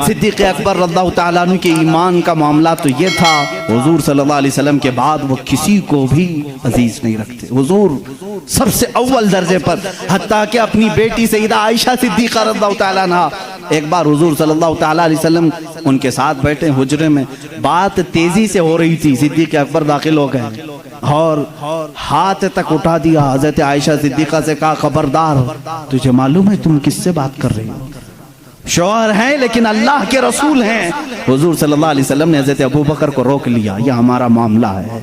सिद्दीक़ अकबर रज़ियल्लाहु ताला अन्हु के ईमान का मामला तो ये था, हुजूर सल्लल्लाहु अलैहि वसल्लम के बाद वो किसी को भी अजीज नहीं रखते। हुजूर सबसे अव्वल दर्जे पर, हत्ता कि अपनी बेटी सैयदा आयशा सिद्दीक़ा रज़ियल्लाहु ताला अन्हा, एक बार हुजूर सल्लल्लाहु ताला अलैहि वसल्लम उनके साथ बैठे हुजरे में, बात तेजी से हो रही थी, सिद्दीक़ अकबर दाखिल हो गए और हाथ तक उठा दिया। हजरत आयशा सिद्दीक़ा से कहा, खबरदार, तुझे मालूम है तुम किससे बात कर रही हो? शौहर हैं लेकिन अल्लाह के रसूल हैं। हुजूर सल्लल्लाहु अलैहि वसल्लम ने हजरत अबू बकर को रोक लिया, यह हमारा मामला है,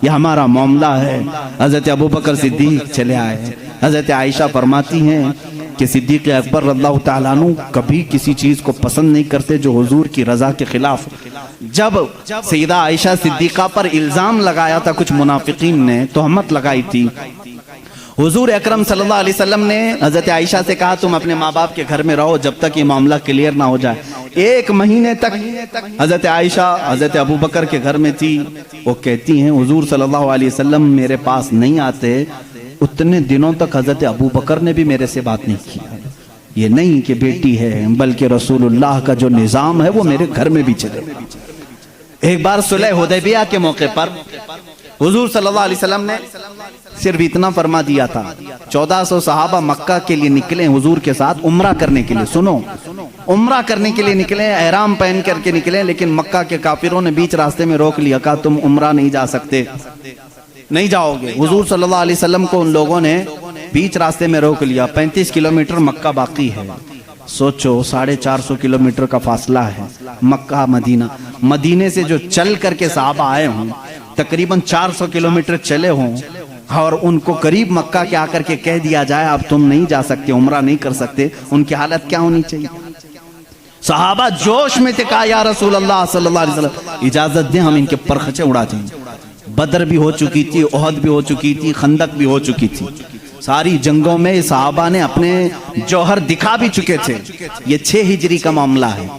यह हमारा मामला है। हजरत अबू बकर सिद्दीक चले आए। हजरत आयशा फरमाती हैं कि सिद्दीक़ अकबर रज़ियल्लाहु ताला अन्हु कभी किसी चीज़ को पसंद नहीं करते जो हुजूर की रज़ा के खिलाफ। जब सैयदा आयशा सिद्दीक़ा पर इल्ज़ाम लगाया था कुछ मुनाफिकीन ने, तोहमत लगाई थी, हुजूर अकरम सल्लल्लाहु अलैहि वसल्लम ने हजरत आयशा से कहा, तुम अपने माँ बाप के घर में रहो जब तक ये मामला क्लियर ना हो जाए। 1 महीने तक हजरत आयशा हजरत अबू बकर के घर में थी। वो कहती हैं, हुजूर सल्लल्लाहु अलैहि वसल्लम मेरे पास नहीं आते, उतने दिनों तक हजरत अबू बकर ने भी मेरे से बात नहीं की। ये नहीं कि बेटी है, बल्कि रसूलुल्लाह का जो निज़ाम है वो मेरे घर में भी चले। एक बार सुलह हुदैबिया के मौके पर हुजूर सल्लल्लाहु अलैहि वसल्लम ने सिर्फ इतना फरमा दिया था, 1400 सहाबा मक्का के लिए निकले हुजूर के साथ उम्रा करने के लिए। सुनो, उम्रा करने के लिए निकले, एहराम पहन करके निकले, लेकिन मक्का के काफिरों ने बीच रास्ते में रोक लिया, कहा तुम उम्रा नहीं जा सकते, नहीं जाओगे। हुजूर सल्लल्लाहु अलैहि वसल्लम को उन लोगों ने बीच रास्ते में रोक लिया। 35 किलोमीटर मक्का बाकी है। सोचो, 450 किलोमीटर का फासला है मक्का मदीना। मदीने से जो चल करके साहबा आए हों, तकरीबन 400 किलोमीटर चले हों, और उनको करीब मक्का के आकर के कह दिया जाए अब तुम नहीं जा सकते, उम्रा नहीं कर सकते, उनकी हालत क्या होनी चाहिए? सहाबा जोश में थे, कहा या रसूल अल्लाह सल्लल्लाहु अलैहि वसल्लम इजाजत दें, हम इनके परखचे उड़ा दें। बदर भी हो चुकी थी, ओहद भी हो चुकी थी, खंदक भी हो चुकी थी। सारी जंगों में सहाबा ने अपने जौहर दिखा भी चुके थे। ये 6 हिजरी का मामला है।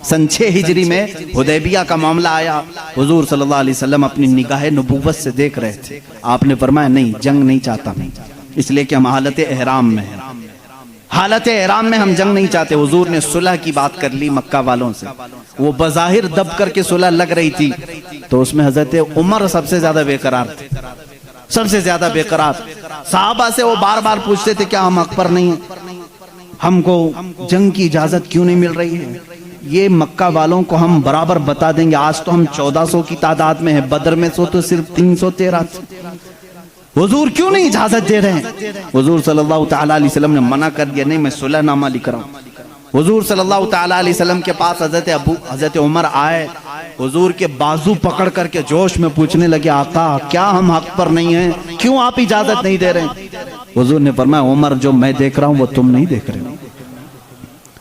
सन 6 हिजरी में हुदैबिया का मामला आया। हुजूर सल्लल्लाहु अलैहि वसल्लम अपनी निगाह नबुव्वत से देख रहे थे। आपने फरमाया, नहीं, जंग नहीं चाहता मैं, इसलिए कि हम हालत एहराम में हैं, हालत एहराम में हम जंग नहीं चाहते। हुजूर ने सुलह की बात कर ली मक्का वालों से। वो बज़ाहिर दब करके सुलह लग रही थी, तो उसमें हजरत उमर सबसे ज्यादा बेकरार थे, सबसे ज्यादा बेकरार। साहबा से वो बार बार पूछते थे, क्या हम हक पर नहीं हैं? हमको जंग की इजाजत क्यों नहीं मिल रही है? ये मक्का वालों को हम बराबर बता देंगे, आज तो हम 1400 की तादाद में है, बदर में तो सिर्फ 313 थे। हुजूर क्यों नहीं इजाजत दे रहे हैं? हुजूर सल्लल्लाहु ताला अलैहि वसल्लम ने मना कर दिया, नहीं मैं सुलहनामा लिख रहा हूँ। हुजूर सल्लल्लाहु ताला अलैहि वसल्लम के पास हजरत उमर आए। हुजूर के बाजू पकड़ करके जोश में पूछने लगे, आका क्या हम हक पर नहीं हैं? क्यों आप इजाजत नहीं दे रहे? हुजूर ने फरमाया, उमर जो मैं देख रहा हूँ वो तुम नहीं देख रहे हो।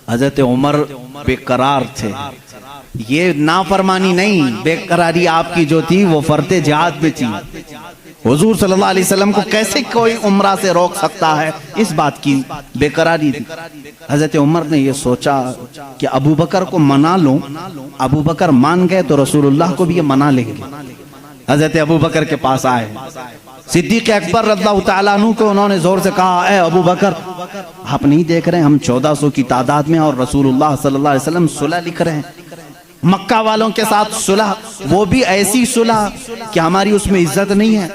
हजरत उमर बेकरार थे। ये नाफरमानी नहीं, बेकरारी आपकी जो थी वो फर्ते जिहाद में थी। हुजूर सल्लल्लाहु अलैहि वसल्लम को कैसे कोई उम्रा से रोक सकता है, इस बात की बेकरारी थी। हजरत उमर ने ये सोचा कि अबू बकर को मना लूं, अबू बकर मान गए तो रसूलुल्लाह को भी ये मना लेंगे। हजरत अबू बकर के पास आए, सिद्दीक़ अकबर रज़ियल्लाहु ताला अन्हु को उन्होंने जोर से कहा, ए अबू बकर, आप नहीं देख रहे हम 1400 की तादाद में और रसूलुल्लाह सल्लल्लाहु अलैहि वसल्लम सुलह लिख रहे हैं मक्का वालों के साथ, सुलह, वो भी ऐसी सुलह कि हमारी उसमें इज्जत नहीं है।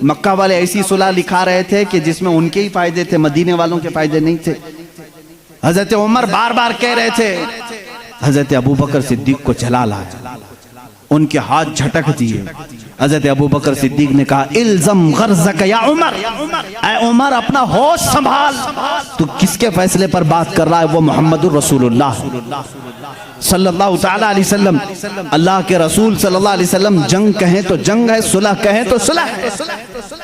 मक्का वाले ऐसी सुलह लिखा रहे थे कि जिसमें उनके ही फायदे थे, मदीने वालों के फायदे नहीं थे। हजरत उमर बार बार कह रहे थे। हजरत अबू बकर सिद्दीक को जला लाया, उनके हाथ झटक दिए। हजरत अबू बकर सिद्दीक ने कहा, इल्ज़म गर्ज़क या उमर, ऐ उमर अपना होश संभाल, तू किसके फैसले पर बात कर रहा है? वो मोहम्मदुर रसूलुल्लाह सल्लल्लाहु ताला अलैहि वसल्लम, अल्लाह के रसूल सल्लल्लाहु अलैहि वसल्लम, जंग कहें तो जंग है, सुलह कहें तो सुलह है।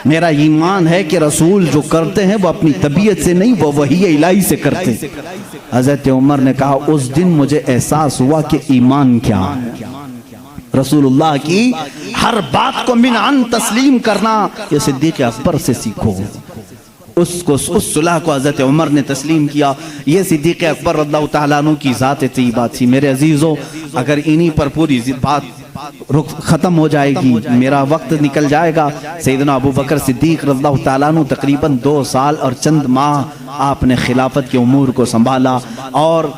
मेरा ईमान है कि रसूल जो करते हैं वो अपनी तबीयत से नहीं, वो वही इलाही से करते हैं। हजरत उमर ने कहा, उस दिन मुझे एहसास हुआ कि ईमान क्या है। रसूलुल्लाह की हर बात को मिनान तस्लीम करना, ये सिद्दीक़ अकबर से सीखो। उस सुलह को हजरत उमर ने तस्लीम किया। ये सिद्दीक़ अकबर रज़ियल्लाहु ताला अन्हु की ज़ात तय्यबा थी। मेरे अजीज़ों, अगर इन्हीं पर पूरी बात ख़त्म हो जाएगी, मेरा वक्त निकल जाएगा। सैयदना अबू बकर सिद्दीक़ रज़ियल्लाहु ताला अन्हु तकरीबन 2 साल और चंद माह आपने खिलाफत की उमूर को संभाला और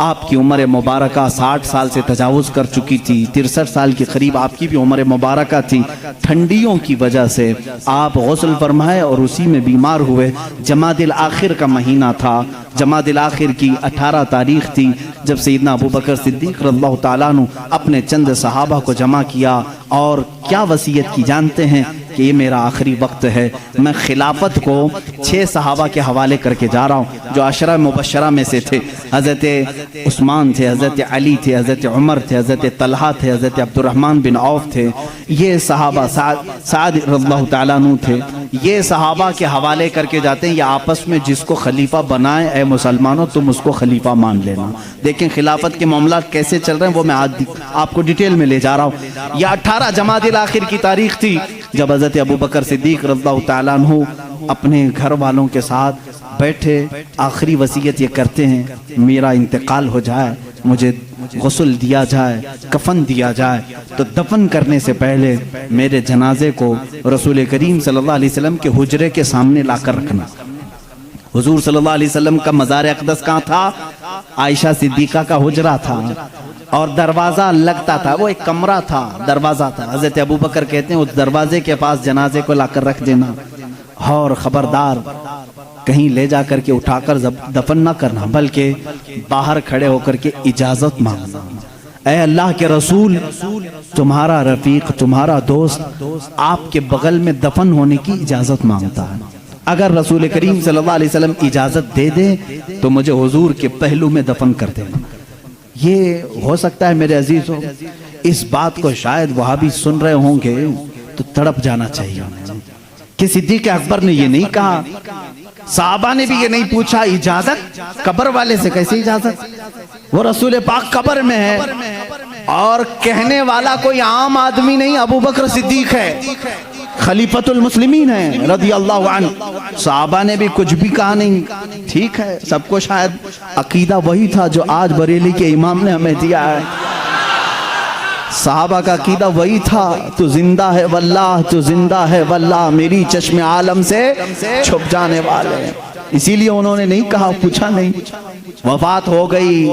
आपकी उम्र मुबारक 60 साल से तजावुज़ कर चुकी थी। 63 साल के करीब आपकी भी उम्र मुबारक थी। ठंडियों की वजह से आप गुस्ल फरमाए और उसी में बीमार हुए। जमादिल आखिर का महीना था। जमादिल आखिर की 18 तारीख थी जब सैयदना अबू बकर सिद्दीक़ रज़ियल्लाहु ताला अन्हु अपने चंद सहाबा को जमा किया और क्या वसीयत की जानते हैं कि ये मेरा आखिरी वक्त है। मैं खिलाफत को 6 सहाबा के हवाले करके जा रहा हूँ जो अशरा मुबशरा में से थे। हज़रत उस्मान थे, हज़रत अली थे, हज़रत उमर थे, हज़रत तलहा थे, हज़रत अब्दुर्रहमान बिन औफ थे। ये सहाबा साद रज़ियल्लाहु ताला अन्हु थे। ये सहाबा के हवाले करके जाते हैं। ये आपस में जिसको खलीफा बनाए, ऐ मुसलमानों तुम उसको खलीफा मान लेना। देखें खिलाफत के मामला कैसे चल रहे हैं वो मैं आज आपको डिटेल में ले जा रहा हूँ। यह 18 जमादिल आखिर की तारीख थी जब हज़रत अबू बकर सिद्दीक़ रज़ियल्लाहु ताला अन्हु अपने घर वालों के साथ बैठे आखिरी वसीयत ये करते हैं, मेरा इंतकाल हो जाए, मुझे गुस्ल दिया जाए, कफन दिया जाए, तो दफन करने से पहले मेरे जनाजे को रसूल करीम सल्लल्लाहु अलैहि वसल्लम के हुजरे के सामने लाकर रखना। हुजूर सल्लल्लाहु अलैहि वसल्लम का मज़ार अक़दस कहाँ था? आयशा सिद्दीक़ा का हुजरा था और दरवाज़ा लगता था, वो एक कमरा था, दरवाज़ा था। हज़रत अबू बकर कहते हैं उस दरवाजे के पास जनाजे को लाकर रख देना और ख़बरदार कहीं ले जा करके उठाकर दफन ना करना, बल्कि बाहर खड़े होकर के इजाज़त मांगना। ऐ अल्लाह के रसूल, तुम्हारा रफ़ीक, तुम्हारा दोस्त आपके बगल में दफन होने की इजाज़त मांगता है। अगर रसूल करीम सल्लल्लाहु अलैहि वसल्लम इजाज़त दे दे तो मुझे हुजूर के पहलू में दफन कर देना। ये हो सकता है मेरे अजीज़ों, इस बात को शायद वहाँ भी सुन रहे होंगे तो तड़प जाना चाहिए कि सिद्दीक़ अकबर ने ये नहीं कहा, साहबा ने भी ये नहीं पूछा इजाजत कब्र वाले से। कैसे इजाजत? वो रसूल पाक कब्र में है और कहने वाला कोई आम आदमी नहीं, अबू बकर सिद्दीक़ है, खलीफतुल मुस्लिमीन है रज़ियल्लाहु अन्हु। साहबा ने भी कुछ भी कहा नहीं। ठीक है, सबको शायद अकीदा वही था जो आज बरेली के इमाम ने हमें दिया है। साहबा का अकीदा वही था, तू जिंदा है वल्लाह, तू जिंदा है वल्लाह, मेरी चश्मे आलम से छुप जाने वाले। इसीलिए उन्होंने नहीं कहा, पूछा नहीं। वफात हो गई,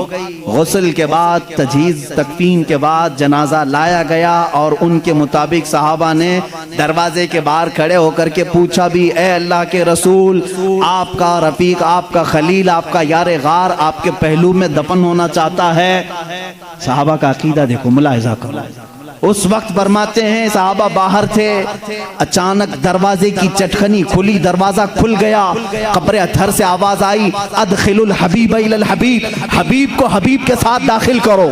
गुस्ल के बाद, तजहीज़ तकफीन के बाद जनाजा लाया गया और उनके मुताबिक सहाबा ने दरवाजे के बाहर खड़े होकर के पूछा भी, ए अल्लाह के रसूल, आपका रफीक, आपका खलील, आपका यार गार आपके पहलू में दफन होना चाहता है। सहाबा का अकीदा देखो, मुलाहिजा करो। उस वक्त फरमाते हैं साहबा बाहर थे, अचानक दरवाजे की चटखनी खुली, दरवाजा खुल गया, कब्र अथर से आवाज आई, अदखिलुल हबीब इलल हबीब, हबीब को हबीब के साथ दाखिल करो।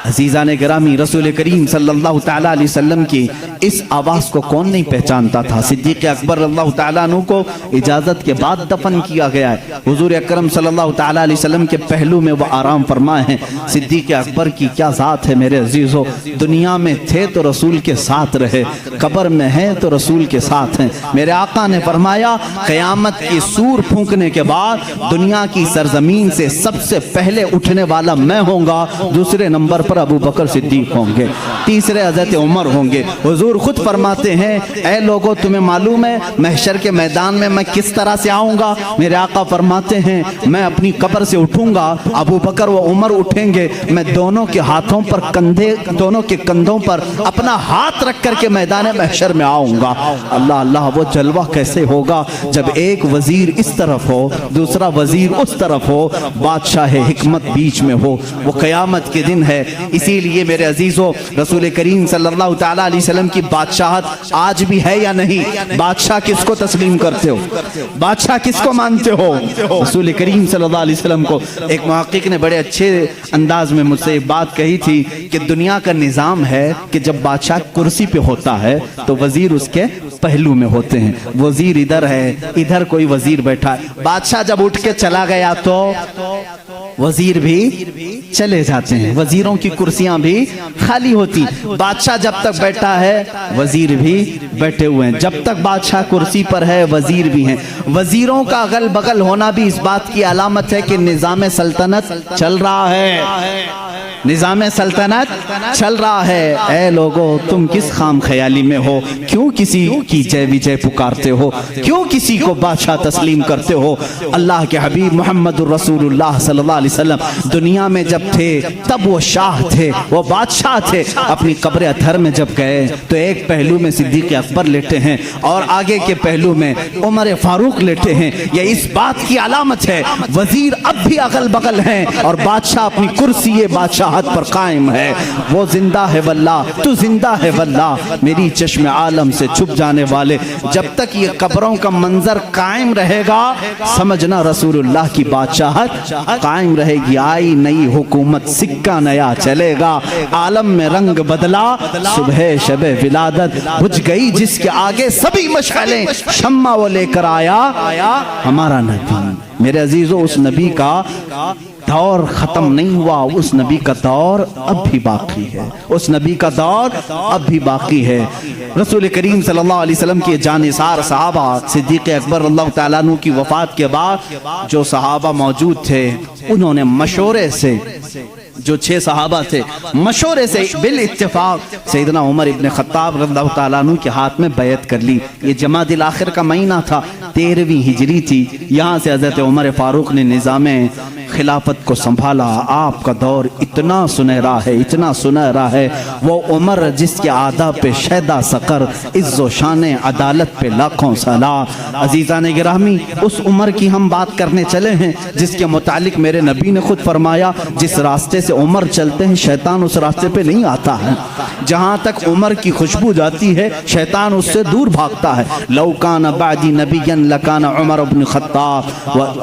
अजीज़ान गिरामी, रसूल करीम सल्लल्लाहु तआला अलैहि वसल्लम की इस आवाज़ को कौन नहीं पहचानता था। सिद्दीक़ अकबर रज़ियल्लाहु तआला अन्हु को इजाज़त के बाद दफन किया गया है। हुज़ूर अकरम सल्लल्लाहु तआला अलैहि वसल्लम के पहलू में वो आराम फरमाए हैं। सिद्दीक़ अकबर की क्या ज़ात है मेरे अजीज़ों। दुनिया में थे तो रसूल के साथ रहे, कब्र में हैं तो रसूल के साथ हैं। मेरे आका ने फरमाया, क़यामत की सूर फूंकने के बाद दुनिया की सरजमीन से सबसे पहले उठने वाला मैं होऊंगा, दूसरे नंबर पर अबू बकर सिद्दीक होंगे, तीसरे हज़रत उमर होंगे। हुजूर खुद फरमाते हैं, ऐ लोगों तुम्हें मालूम है महशर के मैदान में मैं किस तरह से आऊँगा। मेरे आका फरमाते हैं, मैं अपनी कब्र से उठूँगा, अबू बकर व उमर उठेंगे, मैं दोनों के हाथों पर कंधे, दोनों के कंधों पर अपना हाथ रख करके मैदान महशर में आऊँगा। अल्लाह अल्लाह, वो जलवा कैसे होगा जब एक वजीर इस तरफ हो, दूसरा वजीर उस तरफ हो, बादशाह हिकमत बीच में हो। वो क़यामत के दिन है। इसीलिए मेरे अजीजों, रसूल करीम सल्लल्लाहु तआला अलैहि वसल्लम की बादशाहत आज भी है या नहीं? बादशाह किसको तस्लीम करते हो? बादशाह किसको मानते हो? रसूल करीम सल्लल्लाहु अलैहि वसल्लम को। एक मुहक्किक ने बड़े अच्छे अंदाज में मुझसे एक बात कही थी कि दुनिया का निज़ाम है कि जब बादशाह कुर्सी पे होता है तो वजीर उसके पहलू में होते हैं। वजीर इधर है, इधर कोई वजीर बैठा है। बादशाह जब उठ के चला गया तो वजीर भी चले जाते हैं, वजीरों की कुर्सियां भी खाली होती। बादशाह जब तक बैठा है वजीर भी बैठे हुए हैं। जब तक बादशाह कुर्सी पर है वजीर भी हैं। वजीरों का अगल बगल होना भी इस बात की अलामत है कि निज़ाम सल्तनत चल रहा है, निज़ाम सल्तनत चल रहा है। ऐ लोगों, तुम किस खाम ख्याली में हो? क्यों किसी की जय विजय पुकारते हो? क्यों किसी को बादशाह तस्लीम करते हो? अल्लाह के हबीब मोहम्मद रसूलुल्लाह सल्लल्लाहु अलैहि वसल्लम दुनिया में जब थे तब वो शाह थे, वो बादशाह थे। अपनी कब्र अतहर में जब गए तो एक पहलू में सिद्दीक़ अकबर लेटे हैं और आगे के पहलू में उमर फारूक लेटे हैं। यह इस बात की अलामत है वजीर अब भी अगल बगल हैं और बादशाह अपनी कुर्सी बादशाहत पर कायम है। वो जिंदा है वल्लाह, तू जिंदा है वल्लाह, मेरी चश्मे आलम से छुप जाने वाले। जब तक ये कब्रों का मंजर कायम रहेगा समझना रसूलुल्लाह की बादशाहत कायम रहेगी। आई नई हुकूमत, सिक्का नया चलेगा, आलम में रंग बदला, सुबह शबे विलादत बुझ गई जिसके आगे सभी मशअलें, शम्मा वो लेकर आया हमारा नबी। मेरे अजीजों, उस नबी का दौर खत्म नहीं हुआ, उस नबी का दौर अब भी बाकी है, उस नबी का दौर अब भी बाकी है। रसूल करीम सल्लल्लाहु अलैहि वसल्लम के जानिसार सहाबा सिद्दीक़ अकबर रज़ियल्लाहु तआला अन्हु की वफ़ात के बाद जो सहाबा मौजूद थे उन्होंने मशवरे से, जो 6 सहाबा थे, मशवरे से बिल इत्तेफाक सैयदना उमर इब्न खत्ताब रज़ियल्लाहु तआला अन्हु के हाथ में बैत कर ली। ये जमादिल आखिर का महीना था, 13वीं हिजरी थी। यहाँ से हज़रत उमर फारूक ने निज़ामे खिलाफत को संभाला। आपका दौर इतना सुनहरा है, इतना सुनहरा है, वो उमर जिसके आदाब पे शैदा सकर, इज्जो शान अदालत पे लाखों सलाम। अजीज़ान गिरामी, उस उमर की हम बात करने चले हैं जिसके मुतालिक मेरे नबी ने खुद फरमाया जिस रास्ते से उमर चलते हैं शैतान उस रास्ते पे नहीं आता है। जहाँ तक उमर की खुशबू जाती है शैतान उससे दूर भागता है। लौकान बादी नबीयन लकान उमर इब्न खत्ताब।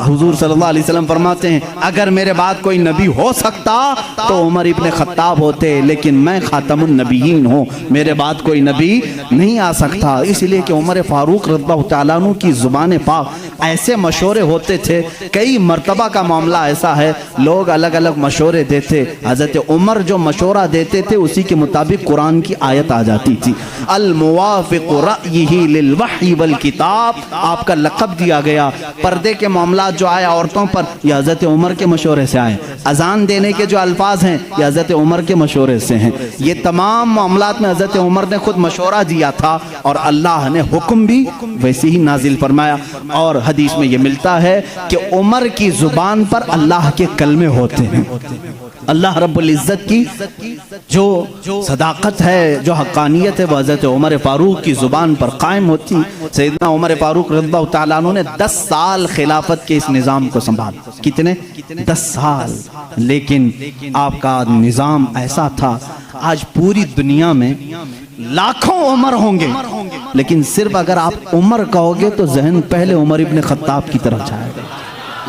हुजूर सल्लल्लाहु अलैहि वसल्लम फरमाते हैं अगर मेरे बाद कोई नबी हो सकता तो उमर इब्न खत्ताब होते, लेकिन मैं खातमुन नबीयीन हूँ, मेरे बाद कोई नबी नहीं आ सकता। इसलिए कि उमर फारूक रज़ियल्लाहु तआला अन्हु की ज़ुबान पाक ऐसे मशवरे होते थे। कई मर्तबा का मामला ऐसा है लोग अलग अलग मशवरे देते, हज़रत उमर जो मशवरा देते थे उसी के मुताबिक कुरान की आयत आ जाती थी। अल मुवाफ़िक़ु रअयिही लिल वही वल किताब, आपका लक़ब दिया गया। पर्दे के मामला जो आए औरतों पर, यह हज़रत उमर के मशवरे से आए। अजान देने के जो अल्फाज हैं ये हज़रत उमर के मशवरे से हैं। ये तमाम मामलात में हज़रत उमर ने खुद मशवरा दिया था और अल्लाह ने हुक्म भी वैसे ही नाजिल फरमाया। और हदीस में ये मिलता है कि उमर की जुबान पर अल्लाह के कलमे होते हैं। अल्लाह रब्बुल इज़्ज़त की जो सदाकत है, जो हक़ानियत है, वह हज़रत उमर फारूक की ज़ुबान पर कायम होती। सैयदना उमर फारूक रज़ियल्लाहु तआला अन्हु ने 10 साल खिलाफत के इस निज़ाम को संभाला। कितने? 10 साल। लेकिन आपका निज़ाम ऐसा था, आज पूरी दुनिया में लाखों उमर होंगे, लेकिन सिर्फ अगर आप उमर कहोगे तो जहन पहले उमर इब्न खत्ताब की तरफ जाएगा।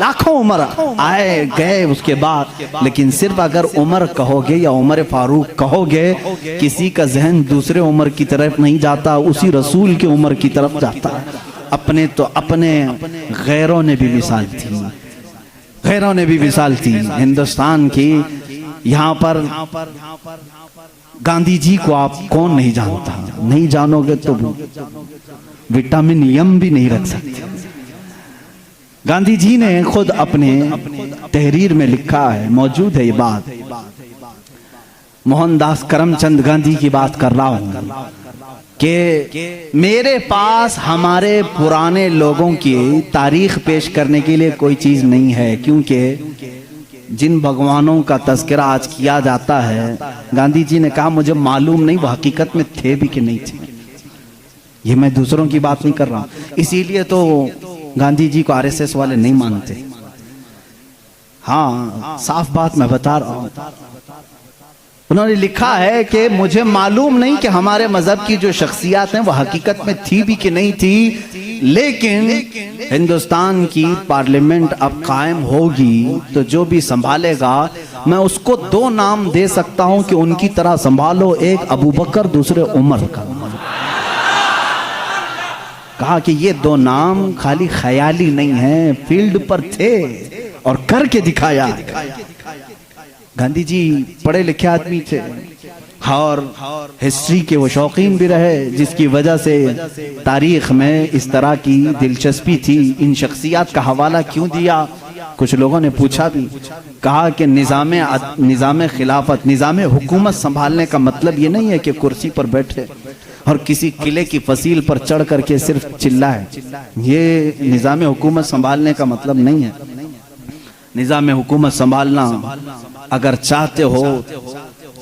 लाखों उमर आए गए उसके बाद, लेकिन सिर्फ अगर उमर कहोगे या उमर फारूक कहोगे किसी का जहन दूसरे उमर की तरफ नहीं जाता, उसी रसूल के उमर की तरफ जाता है। अपने तो अपने गैरों ने भी मिसाल थी, गैरों ने भी मिसाल थी हिंदुस्तान की। यहाँ पर गांधी जी को आप कौन नहीं जानता? नहीं जानोगे तो विटामिन यम भी नहीं रख सकते। गांधी जी ने खुद अपने तहरीर में लिखा है, मौजूद है ये बात। मोहनदास करमचंद गांधी की बात कर रहा हूं कि मेरे पास हमारे पुराने लोगों की तारीख पेश करने के लिए कोई चीज नहीं है, क्योंकि जिन भगवानों का तज़किरा आज किया जाता है, गांधी जी ने कहा मुझे मालूम नहीं वो हकीकत में थे भी कि नहीं थे। ये मैं दूसरों की बात नहीं कर रहा, इसीलिए तो गांधी जी को आरएसएस वाले नहीं मानते। हाँ, साफ बात मैं बता रहा हूं। उन्होंने लिखा है कि मुझे मालूम नहीं कि हमारे मजहब की जो शख्सियत हैं वो हकीकत में थी भी कि नहीं थी, लेकिन हिंदुस्तान की पार्लियामेंट अब कायम होगी तो जो भी संभालेगा मैं उसको 2 नाम दे सकता हूं कि उनकी तरह संभालो, एक अबू बकर, दूसरे उमर का। कहा कि ये 2 नाम खाली ख्याली नहीं है, फील्ड पर थे और करके दिखाया। गांधी जी पढ़े लिखे आदमी थे और हिस्ट्री के वो शौकीन भी रहे, जिसकी वजह से तारीख में इस तरह की दिलचस्पी थी। इन शख्सियत का हवाला क्यों दिया? कुछ लोगों ने पूछा भी, कहा कि निज़ाम खिलाफत, निज़ाम हुकूमत संभालने का मतलब ये नहीं है कि कुर्सी पर बैठे। और किसी किले की फसील पर चढ़ करके सिर्फ चिल्लाए, ये निज़ाम हुकूमत संभालने का मतलब नहीं है। निज़ाम हुकूमत संभालना अगर चाहते हो,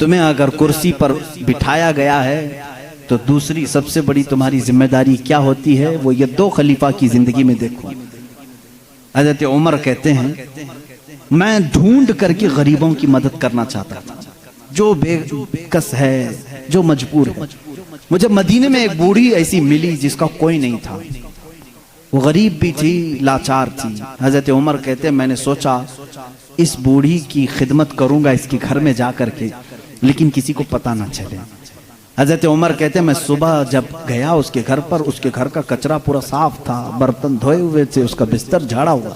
तुम्हें अगर कुर्सी पर बिठाया गया है तो दूसरी सबसे बड़ी तुम्हारी जिम्मेदारी क्या होती है, वो ये 2 खलीफा की जिंदगी में देखो। हज़रत उमर कहते हैं, मैं ढूंढ करके गरीबों की मदद करना चाहता था, जो बेकस है, जो मजबूर है। मुझे मदीने में एक बूढ़ी ऐसी मिली जिसका कोई नहीं था, वो गरीब भी थी, लाचार थी। हज़रत उमर कहते हैं, मैंने सोचा इस बूढ़ी की खिदमत करूंगा इसके घर में जा करके, लेकिन किसी को पता ना चले। हज़रत उमर कहते हैं, मैं सुबह जब गया उसके घर पर, उसके घर का कचरा पूरा साफ था, बर्तन धोए हुए थे, उसका बिस्तर झाड़ा हुआ,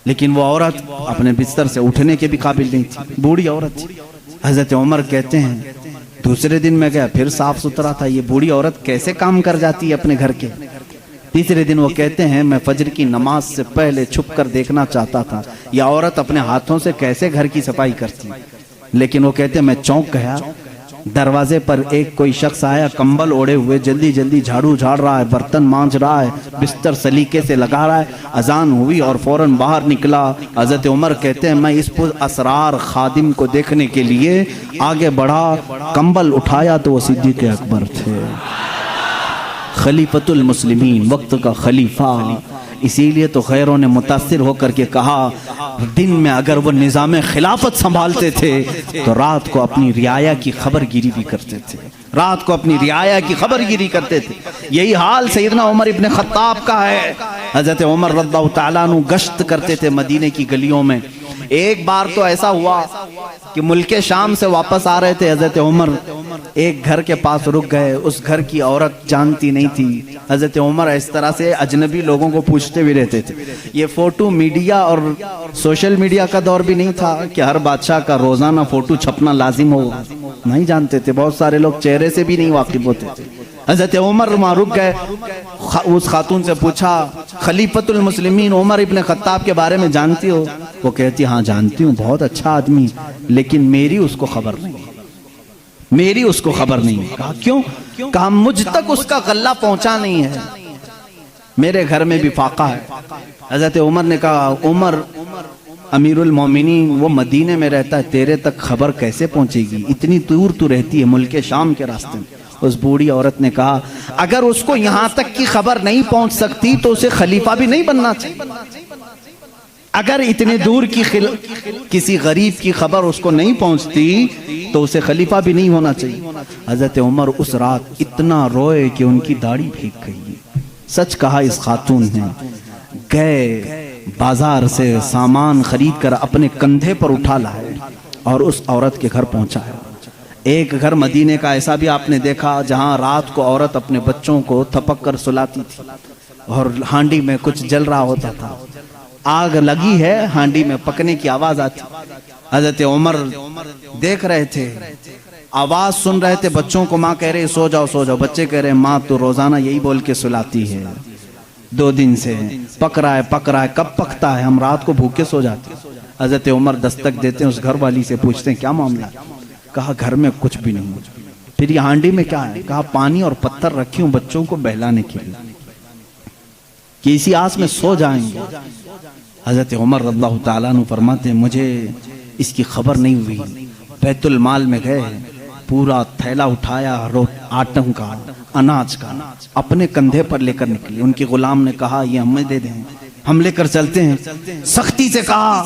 लेकिन वो औरत अपने बिस्तर से उठने के भी काबिल नहीं थी, बूढ़ी औरत थी। हज़रत उमर कहते हैं, दूसरे दिन मैं गया, फिर साफ सुथरा था, ये बूढ़ी औरत कैसे काम कर जाती है अपने घर के। तीसरे दिन वो कहते हैं, मैं फजर की नमाज से पहले छुप कर देखना चाहता था यह औरत अपने हाथों से कैसे घर की सफाई करती, लेकिन वो कहते हैं मैं चौंक गया। दरवाजे पर एक कोई शख्स आया, कंबल ओढ़े हुए, जल्दी जल्दी झाड़ू झाड़ रहा है, बर्तन मांज रहा है, बिस्तर सलीके से लगा रहा है। अजान हुई और फौरन बाहर निकला। हज़रत उमर कहते हैं, मैं इस पुर असरार खादिम को देखने के लिए आगे बढ़ा, कंबल उठाया तो वो सिद्दीक़ अकबर थे, खलीफतुल मुस्लिमीन, वक्त का खलीफा। इसीलिए तो खैरों ने मुतासिर होकर के कहा, दिन में अगर वो निज़ाम खिलाफत संभालते थे तो रात को अपनी रियाया की खबरगिरी भी करते थे, रात को अपनी रियाया की खबरगिरी करते थे। यही हाल सैयदना उमर इब्न खत्ताब का है। हज़रत उमर रज़ियल्लाहु ताला अन्हु गश्त करते थे मदीने की गलियों में। एक बार तो ऐसा हुआ कि मुल्के शाम से वापस आ रहे थे, हज़रत उमर एक घर के पास रुक गए। उस घर की औरत जानती नहीं थी। हज़रत उमर इस तरह से अजनबी लोगों को पूछते भी रहते थे। ये फोटो मीडिया और सोशल मीडिया का दौर भी नहीं था कि हर बादशाह का रोजाना फोटो छपना लाजिम हो, नहीं जानते थे। बहुत सारे लोग चेहरे से भी नहीं वाकिफ होते थे। हज़रत उमर वहाँ रुक गए, उस खातून से पूछा, खलीफतुल मुस्लिमीन उमर इब्न खत्ताब के बारे में जानती हो? वो कहती हाँ जानती हूँ, बहुत अच्छा आदमी, लेकिन मेरी उसको खबर नहीं, मेरी उसको खबर नहीं। कहा क्यों? कहा मुझ तक उसका गल्ला पहुंचा नहीं है, मेरे घर में भी फाका है। हज़रत उमर ने कहा, उमर अमीरुल मोमिनीन, वो मदीने में रहता है, तेरे तक खबर कैसे पहुंचेगी? इतनी दूर तू रहती है, मुल्के शाम के रास्ते में। उस बूढ़ी औरत ने कहा, अगर उसको यहां तक की खबर नहीं पहुंच सकती तो उसे खलीफा भी नहीं बनना चाहिए। अगर इतने दूर की किसी गरीब की खबर उसको नहीं पहुंचती तो उसे खलीफा भी नहीं होना चाहिए। हज़रत उमर उस रात इतना रोए कि उनकी दाढ़ी भीग गई। सच कहा इस खातून ने, गए बाजार से सामान खरीद कर अपने कंधे पर उठा लाए और उस औरत के घर पहुंचा है। एक घर मदीने का ऐसा भी आपने देखा जहां रात को औरत अपने बच्चों को थपक कर सुलाती थी और हांडी में कुछ जल रहा होता था। आग लगी है, हांडी में पकने की आवाज आती। हज़रत उमर देख रहे थे, आवाज सुन रहे थे, बच्चों को माँ कह रही सो जाओ सो जाओ, बच्चे कह रहे माँ तो रोजाना यही बोल के सुलाती है, 2 दिन से पक रहा है, कब पकता है, हम रात को भूखे सो जाते। हज़रत उमर दस्तक देते हैं, उस घर वाली से पूछते हैं क्या मामला? कहा घर में कुछ भी नहीं। फिर ये हांडी में क्या है? कहा पानी और पत्थर रखी हूं बच्चों को बहलाने के लिए, कि इसी आस में सो जाएंगे। हज़रत उमर रज़ियल्लाहु ताला अन्हु फरमाते हैं, मुझे इसकी खबर नहीं हुई। बैतुल माल में गए, पूरा थैला उठाया आटम का, अनाज का, अपने कंधे पर लेकर निकले। उनके गुलाम ने कहा ये हमें दे दें, हम लेकर चलते हैं। सख्ती से कहा,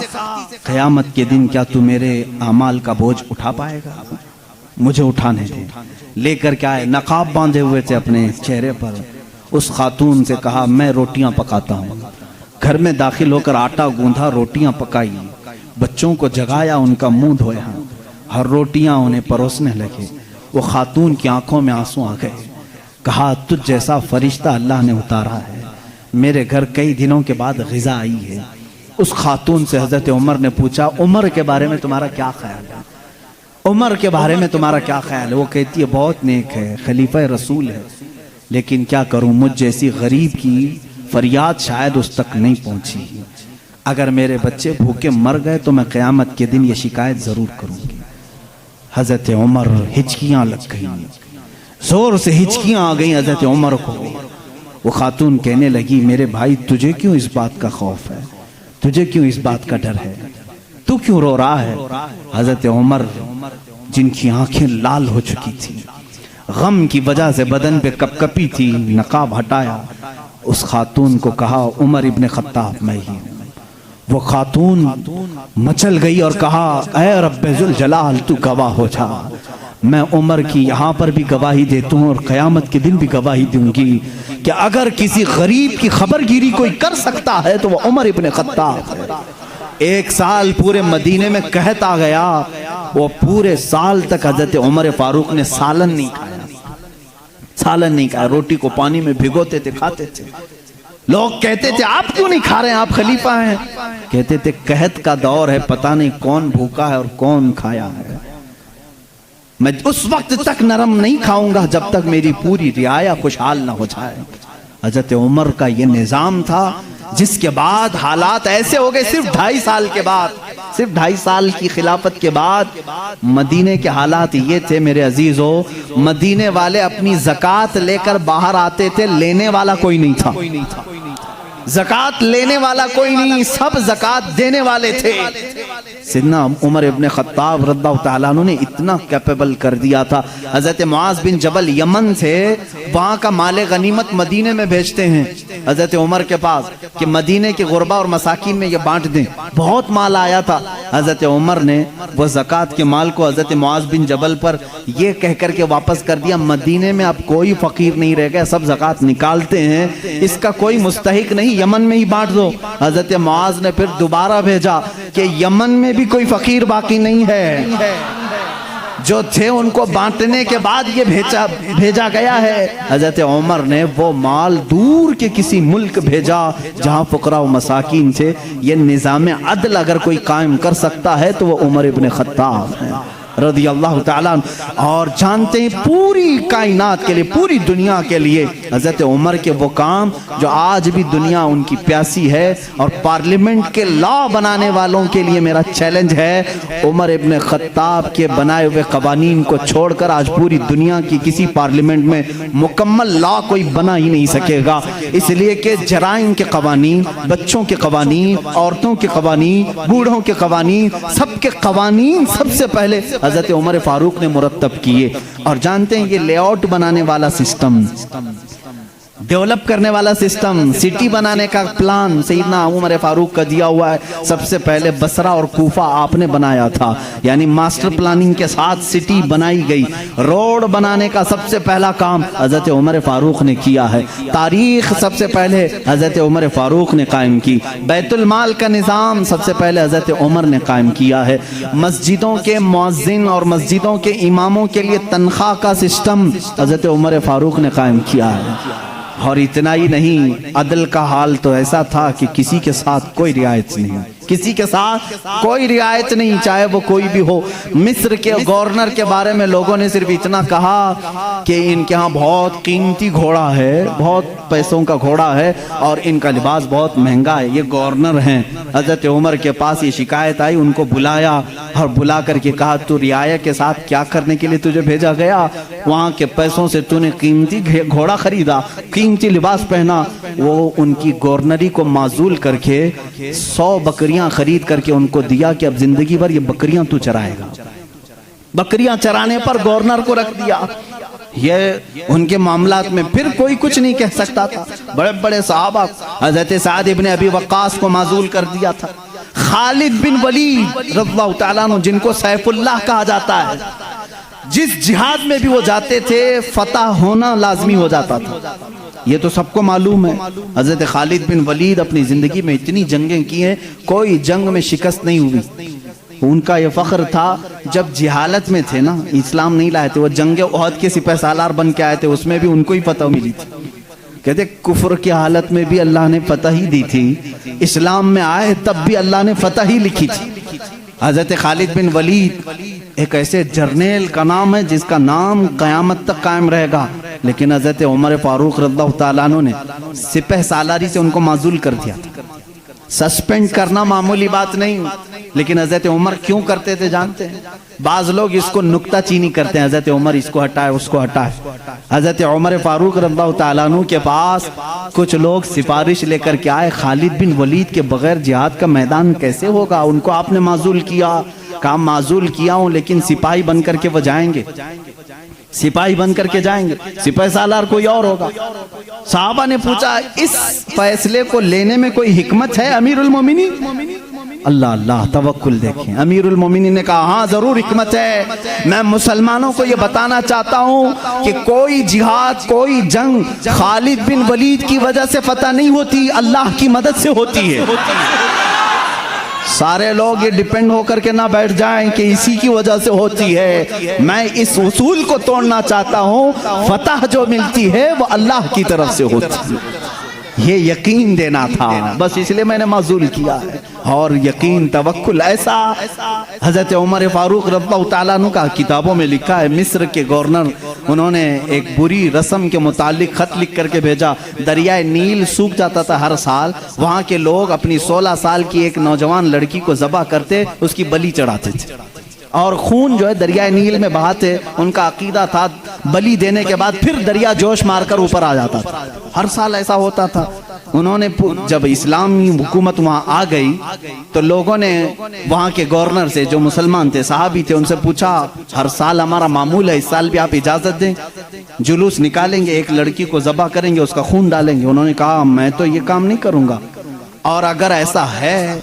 क़यामत के दिन क्या तू मेरे अमाल का बोझ उठा पाएगा? मुझे उठाने दे। लेकर क्या है, नकाब बांधे हुए थे अपने चेहरे पर। उस खातून से कहा मैं रोटियां पकाता हूँ। घर में दाखिल होकर आटा गूंधा, रोटियां पकाई, बच्चों को जगाया, उनका मुंह धोया और रोटियां उन्हें परोसने लगे। वो खातून की आंखों में आंसू आ गए। कहा तुझ जैसा फरिश्ता अल्लाह ने उतारा है, मेरे घर कई दिनों के बाद ग़िज़ा आई है। उस खातून से हज़रत उमर ने पूछा, उमर के बारे में तुम्हारा क्या ख्याल है? उमर के बारे में तुम्हारा क्या ख्याल है? वो कहती है बहुत नेक है, खलीफा रसूल है, लेकिन क्या करूं, मुझ जैसी गरीब की फरियाद शायद उस तक नहीं पहुंची। अगर मेरे बच्चे भूखे मर गए तो मैं क़यामत के दिन ये शिकायत ज़रूर करूंगी। हज़रत उमर हिचकियाँ लग गई, जोर से हिचकियां आ गई हजरत उमर को। वो खातून कहने लगी, मेरे भाई तुझे क्यों इस बात का खौफ है, तुझे क्यों इस बात का डर है, तू क्यों रो रहा है? हजरत उमर जिनकी आंखें लाल हो चुकी थी, गम की वजह से बदन पे कपकपी थी, नकाब हटाया, उस खातून को कहा, उमर इब्ने खत्ताब मैं ही हूं। वो खातून मचल गई और कहा, ऐ रब्बे जुल जलाल तू गवाह हो जा, मैं उमर की यहाँ पर भी गवाही देता हूँ और क़यामत के दिन भी गवाही दूंगी कि अगर किसी गरीब की खबरगिरी कोई कर सकता है तो वो उमर इब्ने खत्ताब है। 1 साल पूरे मदीने में कहत आ गया, वो पूरे साल तक हजरत उमर फारूक ने सालन नहीं खाया, सालन नहीं खाया, रोटी को पानी में भिगोते थे, खाते थे। लोग कहते थे आप क्यों नहीं खा रहे हैं, आप खलीफा हैं? कहते थे कहत का दौर है, पता नहीं कौन भूखा है और कौन खाया है, मैं उस वक्त तक नरम नहीं खाऊंगा जब तक मेरी पूरी रियाया खुशहाल ना हो जाए। हजरत उमर का ये निजाम था, जिसके बाद हालात ऐसे हो गए, सिर्फ 2.5 साल के बाद, सिर्फ 2.5 साल की खिलाफत के बाद मदीने के हालात ये थे मेरे अजीजों, मदीने वाले अपनी ज़कात लेकर बाहर आते थे, लेने वाला कोई नहीं था, ज़कात लेने वाला कोई नहीं, सब ज़कात देने वाले थे। सिद्दीना उमर इब्ने खत्ताब रज़ियल्लाहु ताला अन्हु ने इतना कैपेबल कर दिया था। हज़रत मुआज़ बिन जबल यमन से वहाँ का माले गनीमत मदीने में भेजते हैं हज़रत उमर के पास कि मदीने के गुरबा और मसाकिन में ये बांट दें। बहुत माल आया था, हज़रत उमर ने वो ज़कात के माल को हज़रत मुआज़ बिन जबल पर ये कह कर के वापस कर दिया, मदीने में अब कोई फ़कीर नहीं रह गया, सब ज़कात निकालते हैं, इसका कोई मुस्तहिक नहीं, यमन में ही बांट दो। हज़रत मुआज़ ने फिर दोबारा भेजा कि यमन में भी कोई फकीर बाकी नहीं है, जो थे उनको बांटने के बाद ये भेजा गया है। हज़रत उमर ने वो माल दूर के किसी मुल्क भेजा जहां फुकरा व मसाकीन थे। ये निज़ाम अदल अगर कोई कायम कर सकता है तो वो उमर इब्ने खत्ताब है रज़ियल्लाहु ताला अन्हु। और जानते हैं पूरी कायनात के लिए, पूरी दुनिया के लिए हज़रत उमर के वो काम जो आज भी दुनिया उनकी प्यासी है। और पार्लियामेंट के लॉ बनाने वालों के लिए मेरा चैलेंज है, उमर इब्ने खत्ताब के बनाए हुए कवानीन को छोड़कर आज पूरी दुनिया की किसी पार्लियामेंट में मुकम्मल लॉ कोई बना ही नहीं सकेगा। इसलिए कि जराइम के कवानीन, बच्चों के कवानीन, औरतों के कवानीन, बूढ़ों के कवानीन, सबके कवानीन सबसे पहले हज़रत उमर फारूक ने मुरत्तब किए। और जानते हैं ये लेआउट बनाने वाला सिस्टम, डेवलप करने वाला सिस्टम, सिटी बनाने का प्लान सैयदना उमर फारूक का दिया हुआ है। सबसे पहले बसरा और कूफा आपने बनाया था, यानी मास्टर प्लानिंग के साथ सिटी बनाई गई। रोड बनाने का सबसे पहला काम हज़रत उमर फारूक ने किया है। तारीख सबसे पहले हज़रत उमर फारूक ने कायम की। बैतुल माल का निज़ाम सबसे पहले हज़रत उमर ने कायम किया है। मस्जिदों के मुअज्जिन और मस्जिदों के इमामों के लिए तनख्वाह का सिस्टम हज़रत उमर फारूक ने कायम किया है। और इतना ही नहीं, अदल का हाल तो ऐसा था कि किसी के साथ कोई रियायत नहीं, किसी के साथ कोई रियायत नहीं, चाहे वो कोई भी हो। मिस्र के गवर्नर के बारे में लोगों ने सिर्फ इतना कहा कि इनके यहाँ बहुत कीमती घोड़ा है, बहुत पैसों का घोड़ा है और इनका लिबास बहुत महंगा है, ये गवर्नर हैं। हज़रत उमर के पास ये शिकायत आई, उनको बुलाया और बुला करके कहा, तू रियाया के साथ क्या करने के लिए तुझे भेजा गया? वहाँ के पैसों से तूने कीमती घोड़ा खरीदा, कीमती लिबास पहना। वो उनकी गवर्नरी को माजूल करके 100 बकरियां खरीद करके उनको दिया कि अब जिंदगी भर ये बकरियां तू चराएगा। बकरियां चराने पर गवर्नर को रख दिया। ये उनके मामलात में फिर कोई कुछ नहीं कह सकता था। बड़े बड़े सहाबा, हज़रत साद इब्ने अबी वक्कास को माजूल कर दिया था। खालिद बिन वलीद रज़ियल्लाहु ताला अन्हु, जिनको सैफुल्लाह कहा जाता है, जिस जिहाद में भी वो जाते थे फतह होना लाजमी हो जाता था, ये तो सबको मालूम है। हज़रत खालिद बिन वलीद अपनी ज़िंदगी में इतनी जंगें की हैं, कोई जंग में शिकस्त नहीं हुई। उनका ये फ़ख्र था, जब जिहालत में थे ना, इस्लाम नहीं लाए थे, वो जंग उहद के सिपह सालार बन के आए थे, उसमें भी उनको ही फतह मिली थी। कहते कुफ्र की हालत में भी अल्लाह ने फतह ही दी थी, इस्लाम में आए तब भी अल्लाह ने फतह ही लिखी थी। हज़रत खालिद बिन वलीद एक ऐसे जर्नेल का नाम है जिसका नाम क़यामत तक कायम रहेगा। लेकिन हज़रत उमर फारूक रज़ियल्लाहु ताला अन्हु ने सिपह सालारी से उनको माजूल कर दिया था। सस्पेंड करना मामूली बात नहीं, लेकिन हजरत उमर क्यों करते थे जानते हैं? बाज लोग इसको नुक्ता चीनी करते हैं, हजरत उमर इसको हटाए उसको हटाए। हजरत उमर फारूक रज़ियल्लाहु ताला अन्हु के पास कुछ लोग सिफारिश लेकर के आए, खालिद बिन वलीद के बगैर जिहाद का मैदान कैसे होगा? उनको आपने माजूल किया, काम माजूल किया हूं, लेकिन सिपाही बन करके वो जाएंगे, सिपाही बन करके जाएंगे, सिपाही सालार कोई और होगा। साहबा ने पूछा इस फैसले को लेने में कोई हिकमत है अमीरुल मोमिनीन? अल्लाह अल्लाह, तवक्कुल देखें। अमीरुल मोमिनीन ने कहा हाँ जरूर हिकमत है। मैं मुसलमानों को ये बताना चाहता हूँ कि कोई जिहाद, कोई जंग खालिद बिन वलीद की वजह से फतह नहीं होती, अल्लाह की मदद से होती है। सारे लोग ये डिपेंड होकर के ना बैठ जाएं कि इसी की वजह से होती है। मैं इस उसूल को तोड़ना चाहता हूँ, फतह जो मिलती है वो अल्लाह की तरफ से होती है। ये यकीन देना था, बस इसलिए मैंने माजूल किया है। और यकीन तवक्कुल ऐसा हजरत उमर फारूक रज़ियल्लाहु ताला अन्हु का किताबों में लिखा है। मिस्र के गवर्नर, उन्होंने एक बुरी रस्म के मुतालिक खत लिख करके भेजा। दरियाए नील सूख जाता था हर साल, वहाँ के लोग अपनी 16 साल की एक नौजवान लड़की को ज़बह करते, उसकी बलि चढ़ाते थे और खून जो है दरियाए नील में बहाते। उनका अकीदा था बलि देने के बाद फिर दरिया जोश मारकर ऊपर आ जाता था, हर साल ऐसा होता था। उन्होंने जब इस्लामी हुकूमत वहाँ आ गई तो लोगों ने वहाँ के गवर्नर से, जो मुसलमान थे, सहाबी थे, उनसे पूछा हर साल हमारा मामूल है, इस साल भी आप इजाज़त दें, जुलूस निकालेंगे, एक लड़की को ज़बह करेंगे, उसका खून डालेंगे। उन्होंने कहा मैं तो ये काम नहीं करूँगा, और अगर ऐसा है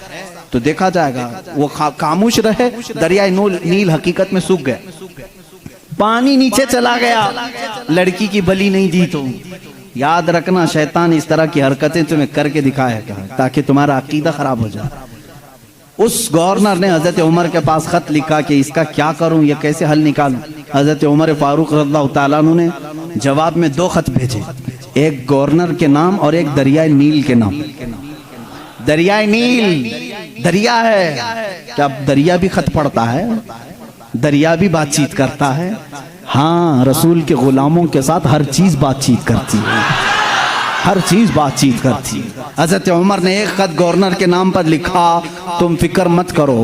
तो देखा जाएगा। वो खामोश रहे। दरिया नील हकीकत में सूख गया, पानी नीचे चला गया, लड़की की बलि नहीं दी। तो याद रखना शैतान इस तरह की हरकतें तुम्हें करके दिखाएगा ताकि तुम्हारा अकीदा खराब हो जाए। उस गवर्नर ने हजरत उमर के पास खत लिखा कि इसका क्या करूं, ये कैसे हल निकालूं। हजरत उमर फारूक रज़ियल्लाहु ताला अन्हु ने जवाब में 2 खत भेजे, एक गवर्नर के नाम और एक दरियाए नील के नाम। दरियाए नील दरिया है, क्या दरिया भी खत पढ़ता है? दरिया भी बातचीत करता है? हाँ, रसूल के गुलामों के साथ हर चीज बातचीत करती है, हर चीज बातचीत करती है। हजरत उमर ने एक खत गवर्नर के नाम पर लिखा, तुम फिक्र मत करो,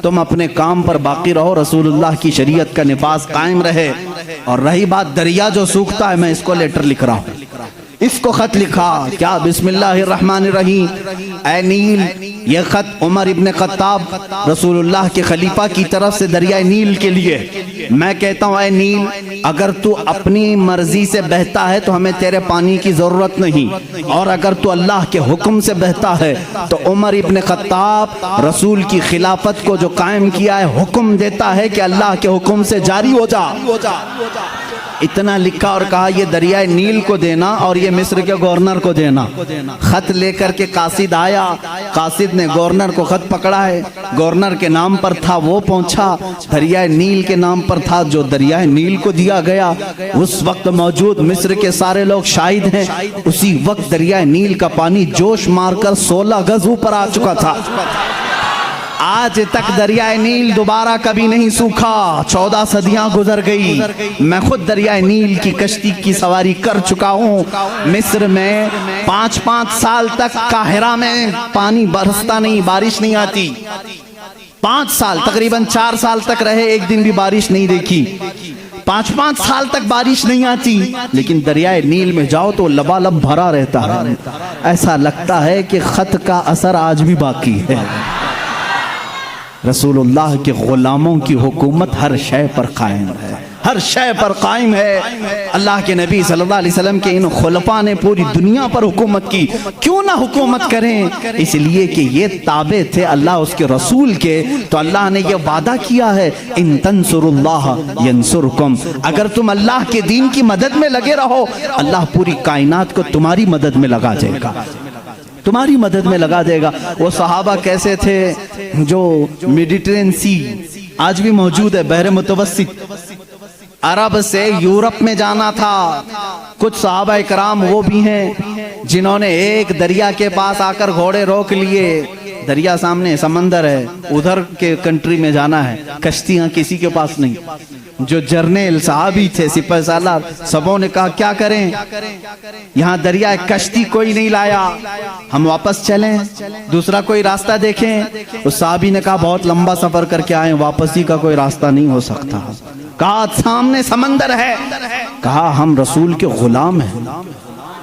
तुम अपने काम पर बाकी रहो, रसूलुल्लाह की शरीयत का निफाज कायम रहे। और रही बात दरिया जो सूखता है, मैं इसको लेटर लिख रहा हूँ। इसको खत लिखा क्या, बिस्मिल्लाहिर्रहमानिर्रहीम, ऐ नील, ये खत उमर इब्न खत्ताब रसूलुल्लाह के खलीफा की तरफ से दरियाए नील के लिए। मैं कहता हूँ ऐ नील, अगर तू अपनी मर्जी से बहता है तो हमें तेरे पानी की जरूरत नहीं, और अगर तू अल्लाह के हुक्म से बहता है तो उमर इब्न खत्ताब रसूल की खिलाफत को जो कायम किया है, हुक्म देता है कि अल्लाह के हुक्म से जारी हो जा। इतना लिखा और कहा ये दरियाए नील को देना और ये मिस्र के गवर्नर को देना। खत लेकर के कासिद आया, कासिद ने गवर्नर को खत पकड़ा है, गवर्नर के नाम पर था वो पहुंचा, दरियाए नील के नाम पर था जो दरियाए नील को दिया गया। उस वक्त मौजूद मिस्र के सारे लोग शाहिद हैं, उसी वक्त दरियाए नील का पानी जोश मारकर 16 गज ऊपर आ चुका था। आज तक दरियाए नील दोबारा कभी नहीं सूखा, 14 सदियां गुजर गई। मैं खुद दरियाए नील की कश्ती की सवारी कर चुका हूँ। मिस्र में 5-5 साल तक काहिरा में पानी बरसता नहीं, बारिश नहीं आती। 5 साल, तकरीबन 4 साल तक रहे, एक दिन भी बारिश नहीं देखी। 5-5 साल तक बारिश नहीं आती, लेकिन दरियाए नील में जाओ तो लबालब भरा रहता है। ऐसा लगता है कि खत का असर आज भी बाकी है। रसूलुल्लाह के गुलामों की हुकूमत हर शय पर कायम है, हर शय पर कायम है। अल्लाह के नबी सल्लल्लाहु अलैहि वसल्लम के इन खुलफा ने पूरी दुनिया पर हुकूमत की। क्यों ना हुकूमत करें? इसलिए कि ये ताबे थे अल्लाह उसके रसूल के। तो अल्लाह ने ये वादा किया है, इन तंसुरुल्लाह यंसुरकुम, अगर तुम अल्लाह के दीन की मदद में लगे रहो, अल्लाह पूरी कायनात को तुम्हारी मदद में लगा देगा, तुम्हारी मदद में लगा देगा। वो सहाबा कैसे थे जो मेडिटेरेनियन सी आज भी मौजूद है, बहरे मुतवस्सित, अरब से यूरोप में जाना था। कुछ सहाबा इकराम वो भी हैं जिन्होंने एक दरिया के पास आकर घोड़े रोक लिए, दरिया सामने, समंदर है, उधर के कंट्री में जाना है, कश्तियां किसी के पास नहीं। जो जर्नेल साहबी थे, सिपह सालार, सबों ने कहा क्या करें, यहाँ दरिया कश्ती कोई नहीं लाया, हम वापस चलें, दूसरा कोई रास्ता देखें। उस साहबी ने कहा बहुत लंबा सफर करके आए, वापसी का कोई रास्ता नहीं हो सकता। कहा सामने समंदर है, कहा हम रसूल के गुलाम हैं,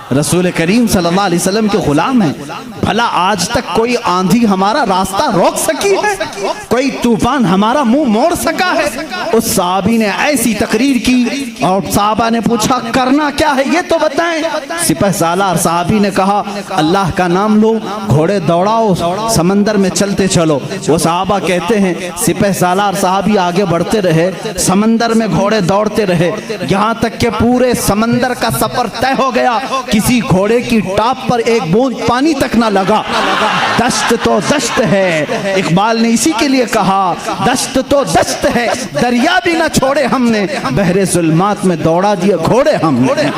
रसूल करीम सल्लल्लाहु अलैहि वसल्लम के गुलाम हैं, भला आज तक कोई आंधी हमारा रास्ता रोक सकी है, कोई तूफान हमारा मुंह मोड़ सका है। उस साहबी ने ऐसी तकरीर की और साहबा ने पूछा करना क्या है ये तो बताएं। सिपह सालार साहबी ने कहा अल्लाह का नाम लो, घोड़े दौड़ाओ, समंदर में चलते चलो। वो साहबा कहते हैं सिपह सालार साहबी आगे बढ़ते रहे, समंदर में घोड़े दौड़ते रहे, यहाँ तक के पूरे समंदर का सफर तय हो गया, किसी घोड़े की टाप पर एक बूंद पानी तक ना लगा। दश्त तो दश्त है, इकबाल ने इसी के लिए कहा दश्त तो दश्त है, दरिया भी ना छोड़े हमने, बहरे जुल्मात में दौड़ा दिए घोड़े हमने।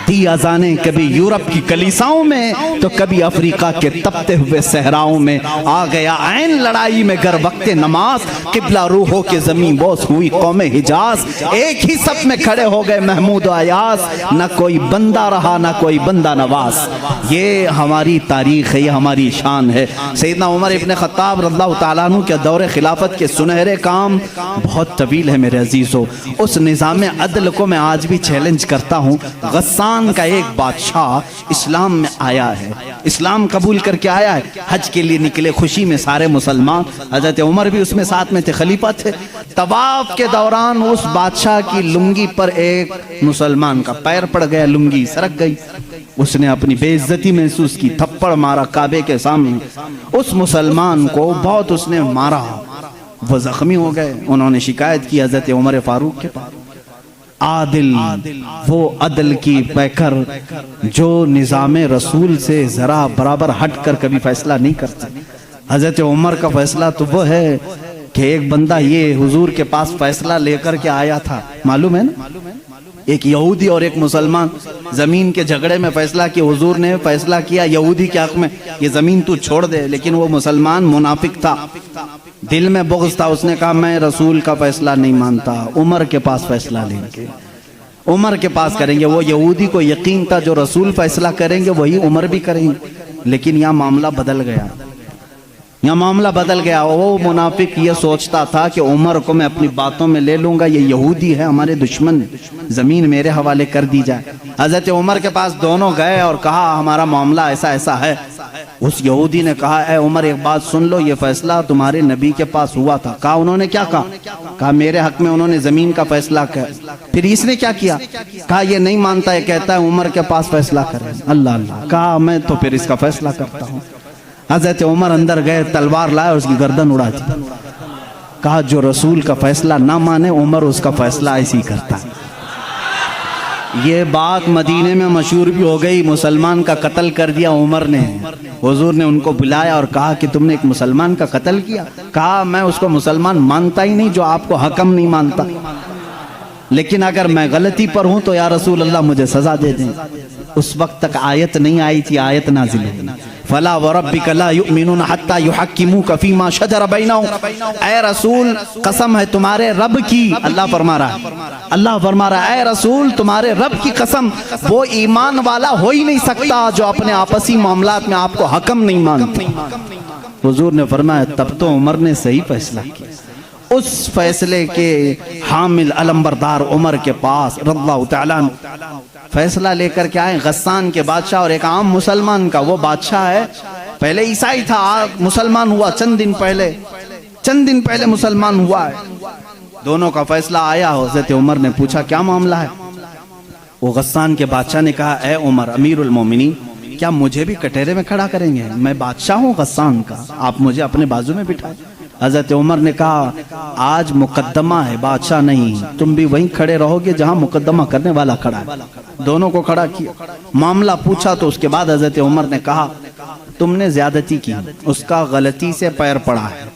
दी अजाने कभी यूरोप की कलीसाओं में तो कभी अफ्रीका के तपते हुए सहराओं में, आ गया ऐन लड़ाई में गर वक्ते नमाज, किबला रूहों के जमीन बोस हुई कौमे हिजाज, एक ही सब में खड़े हो गए महमूद अयास, न कोई बंदा रहा न कोई बंदा नवाज। ये हमारी तारीख है, ये हमारी शान है। सैयदना उमर इब्न खत्ताब रज़ियल्लाहु ताला अन्हु के दौरे खिलाफत के सुनहरे काम बहुत तवील है मेरे अजीजों। उस निज़ाम अदल को मैं आज भी चैलेंज करता हूँ। गस्सान का एक बादशाह इस्लाम में आया है, इस्लाम कबूल करके आया है, हज के लिए निकले खुशी में सारे मुसलमान, हजरत उमर भी उसमें साथ में थे, खलीफा थे। तवाफ के दौरान उस बादशाह की लुंगी पर एक मुसलमान का पैर पड़ गया, लुंगी सरक गई, उसने अपनी बेइज्जती महसूस की, थप्पड़ मारा काबे के सामने। उस मुसलमान को बहुत उसने मारा, वो जख्मी हो गए। उन्होंने शिकायत की हजरत उमर फारूक के पास। आदिल, वो अदल की पैकर जो निज़ाम रसूल से जरा बराबर हट कर कभी फैसला नहीं करते। हजरत उमर का फैसला तो वो है कि एक बंदा ये हुजूर के पास फैसला लेकर के आया था, मालूम है ना, एक यहूदी और एक मुसलमान जमीन के झगड़े में फैसला किया। हुजूर ने फैसला किया यहूदी के हक में, ये जमीन तू छोड़ दे, लेकिन वो मुसलमान मुनाफिक था, दिल में बुग़्ज़ था, उसने कहा मैं रसूल का फैसला नहीं मानता, उमर के पास फैसला लेंगे, उमर के पास करेंगे। वो यहूदी को यकीन था जो रसूल फैसला करेंगे वही उमर भी करेंगे, लेकिन यहाँ मामला बदल गया, यहाँ मामला बदल गया। वो मुनाफिक ये सोचता था कि उमर को मैं अपनी बातों में ले लूंगा, ये यहूदी है हमारे दुश्मन, जमीन मेरे हवाले कर दी जाए। हजरत उमर के पास दोनों गए और कहा हमारा मामला ऐसा ऐसा है। उस यहूदी ने कहा ए उमर एक बात सुन लो, ये फैसला तुम्हारे नबी के पास हुआ था। कहा उन्होंने क्या कहा? कहा मेरे हक में उन्होंने जमीन का फैसला किया। फिर इसने क्या किया? कहा ये नहीं मानता है, कहता है उमर के पास फैसला करें। अल्लाह अल्लाह। कहा मैं तो फिर इसका फैसला करता हूँ। हजरत उमर अंदर गए, तलवार लाए और उसकी गर्दन उड़ा दी। कहा जो रसूल का फैसला ना माने उमर उसका फैसला ऐसी करता है। ये बात मदीने में मशहूर भी हो गई, मुसलमान का कत्ल कर दिया उमर ने। हुजूर ने उनको बुलाया और कहा कि तुमने एक मुसलमान का कत्ल किया। कहा मैं उसको मुसलमान मानता ही नहीं जो आपको हकम नहीं मानता, लेकिन अगर मैं गलती पर हूं तो या रसूल अल्लाह मुझे सजा दे दें। उस वक्त तक आयत नहीं आई थी, आयत नाज़िल हुई, फला वरब्बिका ला युमिनून हत्ता युहक्किमूका फीमा शजर बैनहुम। ऐ रसूल कसम है तुम्हारे रब की, अल्लाह फरमा रहा है, अल्लाह फरमा रहा है, ऐ रसूल तुम्हारे रब की कसम, वो ईमान वाला हो ही नहीं सकता जो अपने आपसी मामलात में आपको हकम नहीं मानता। हुजूर ने फरमाया तब तो उमर ने सही फैसला किया। उस फैसले के हामिल अलंबरदार उमर के पास रज़ियल्लाहु तआला फैसला लेकर के आए गस्सान के बादशाह और एक आम मुसलमान का। वो बादशाह है, पहले ईसाई था, मुसलमान हुआ चंद दिन पहले मुसलमान हुआ है। दोनों का फैसला आया। हज़रत उमर ने पूछा क्या मामला है? वो गस्सान के बादशाह ने कहा ए उमर अमीरुल मोमिनीन, क्या मुझे भी कटहरे में खड़ा करेंगे? मैं बादशाह हूँ गस्सान का, आप मुझे अपने बाजू में बिठाए। हजरत उमर ने कहा आज मुकद्दमा है, बादशाह नहीं, तुम भी वहीं खड़े रहोगे जहां मुकद्दमा करने वाला खड़ा है। दोनों को खड़ा किया, मामला पूछा तो उसके बाद हजरत उमर ने कहा तुमने ज्यादती की, उसका गलती से पैर पड़ा है,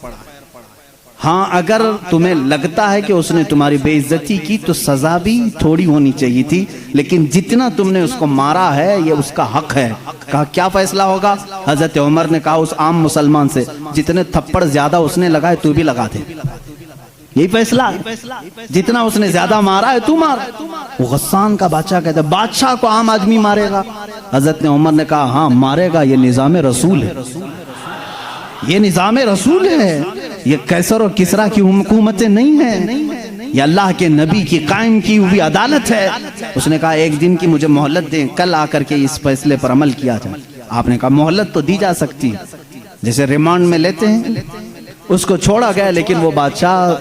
हाँ, अगर तुम्हें लगता है कि उसने तुम्हारी बेइज्जती की तो सजा भी थोड़ी होनी चाहिए थी, लेकिन जितना तुमने उसको मारा है ये उसका हक है। कहा क्या फैसला होगा? हजरत उमर ने कहा उस आम मुसलमान से जितने थप्पड़ ज्यादा उसने लगाए तू भी लगा दे, यही फैसला है। जितना उसने ज्यादा मारा है तू मार। वो गस्सान का बादशाह कहता है बादशाह को आम आदमी मारेगा? हजरत उमर ने कहा हाँ मारेगा, ये निजाम रसूल है, ये निजाम रसूल है, ये कैसर और किसरा की हुकूमतें नहीं है, ये अल्लाह के नबी की कायम की हुई अदालत है। उसने कहा एक दिन की मुझे मोहलत दें, कल आकर के इस फैसले पर अमल किया जाए। आपने कहा मोहलत तो दी जा सकती है, जैसे रिमांड में लेते हैं। उसको छोड़ा गया, लेकिन वो बादशाह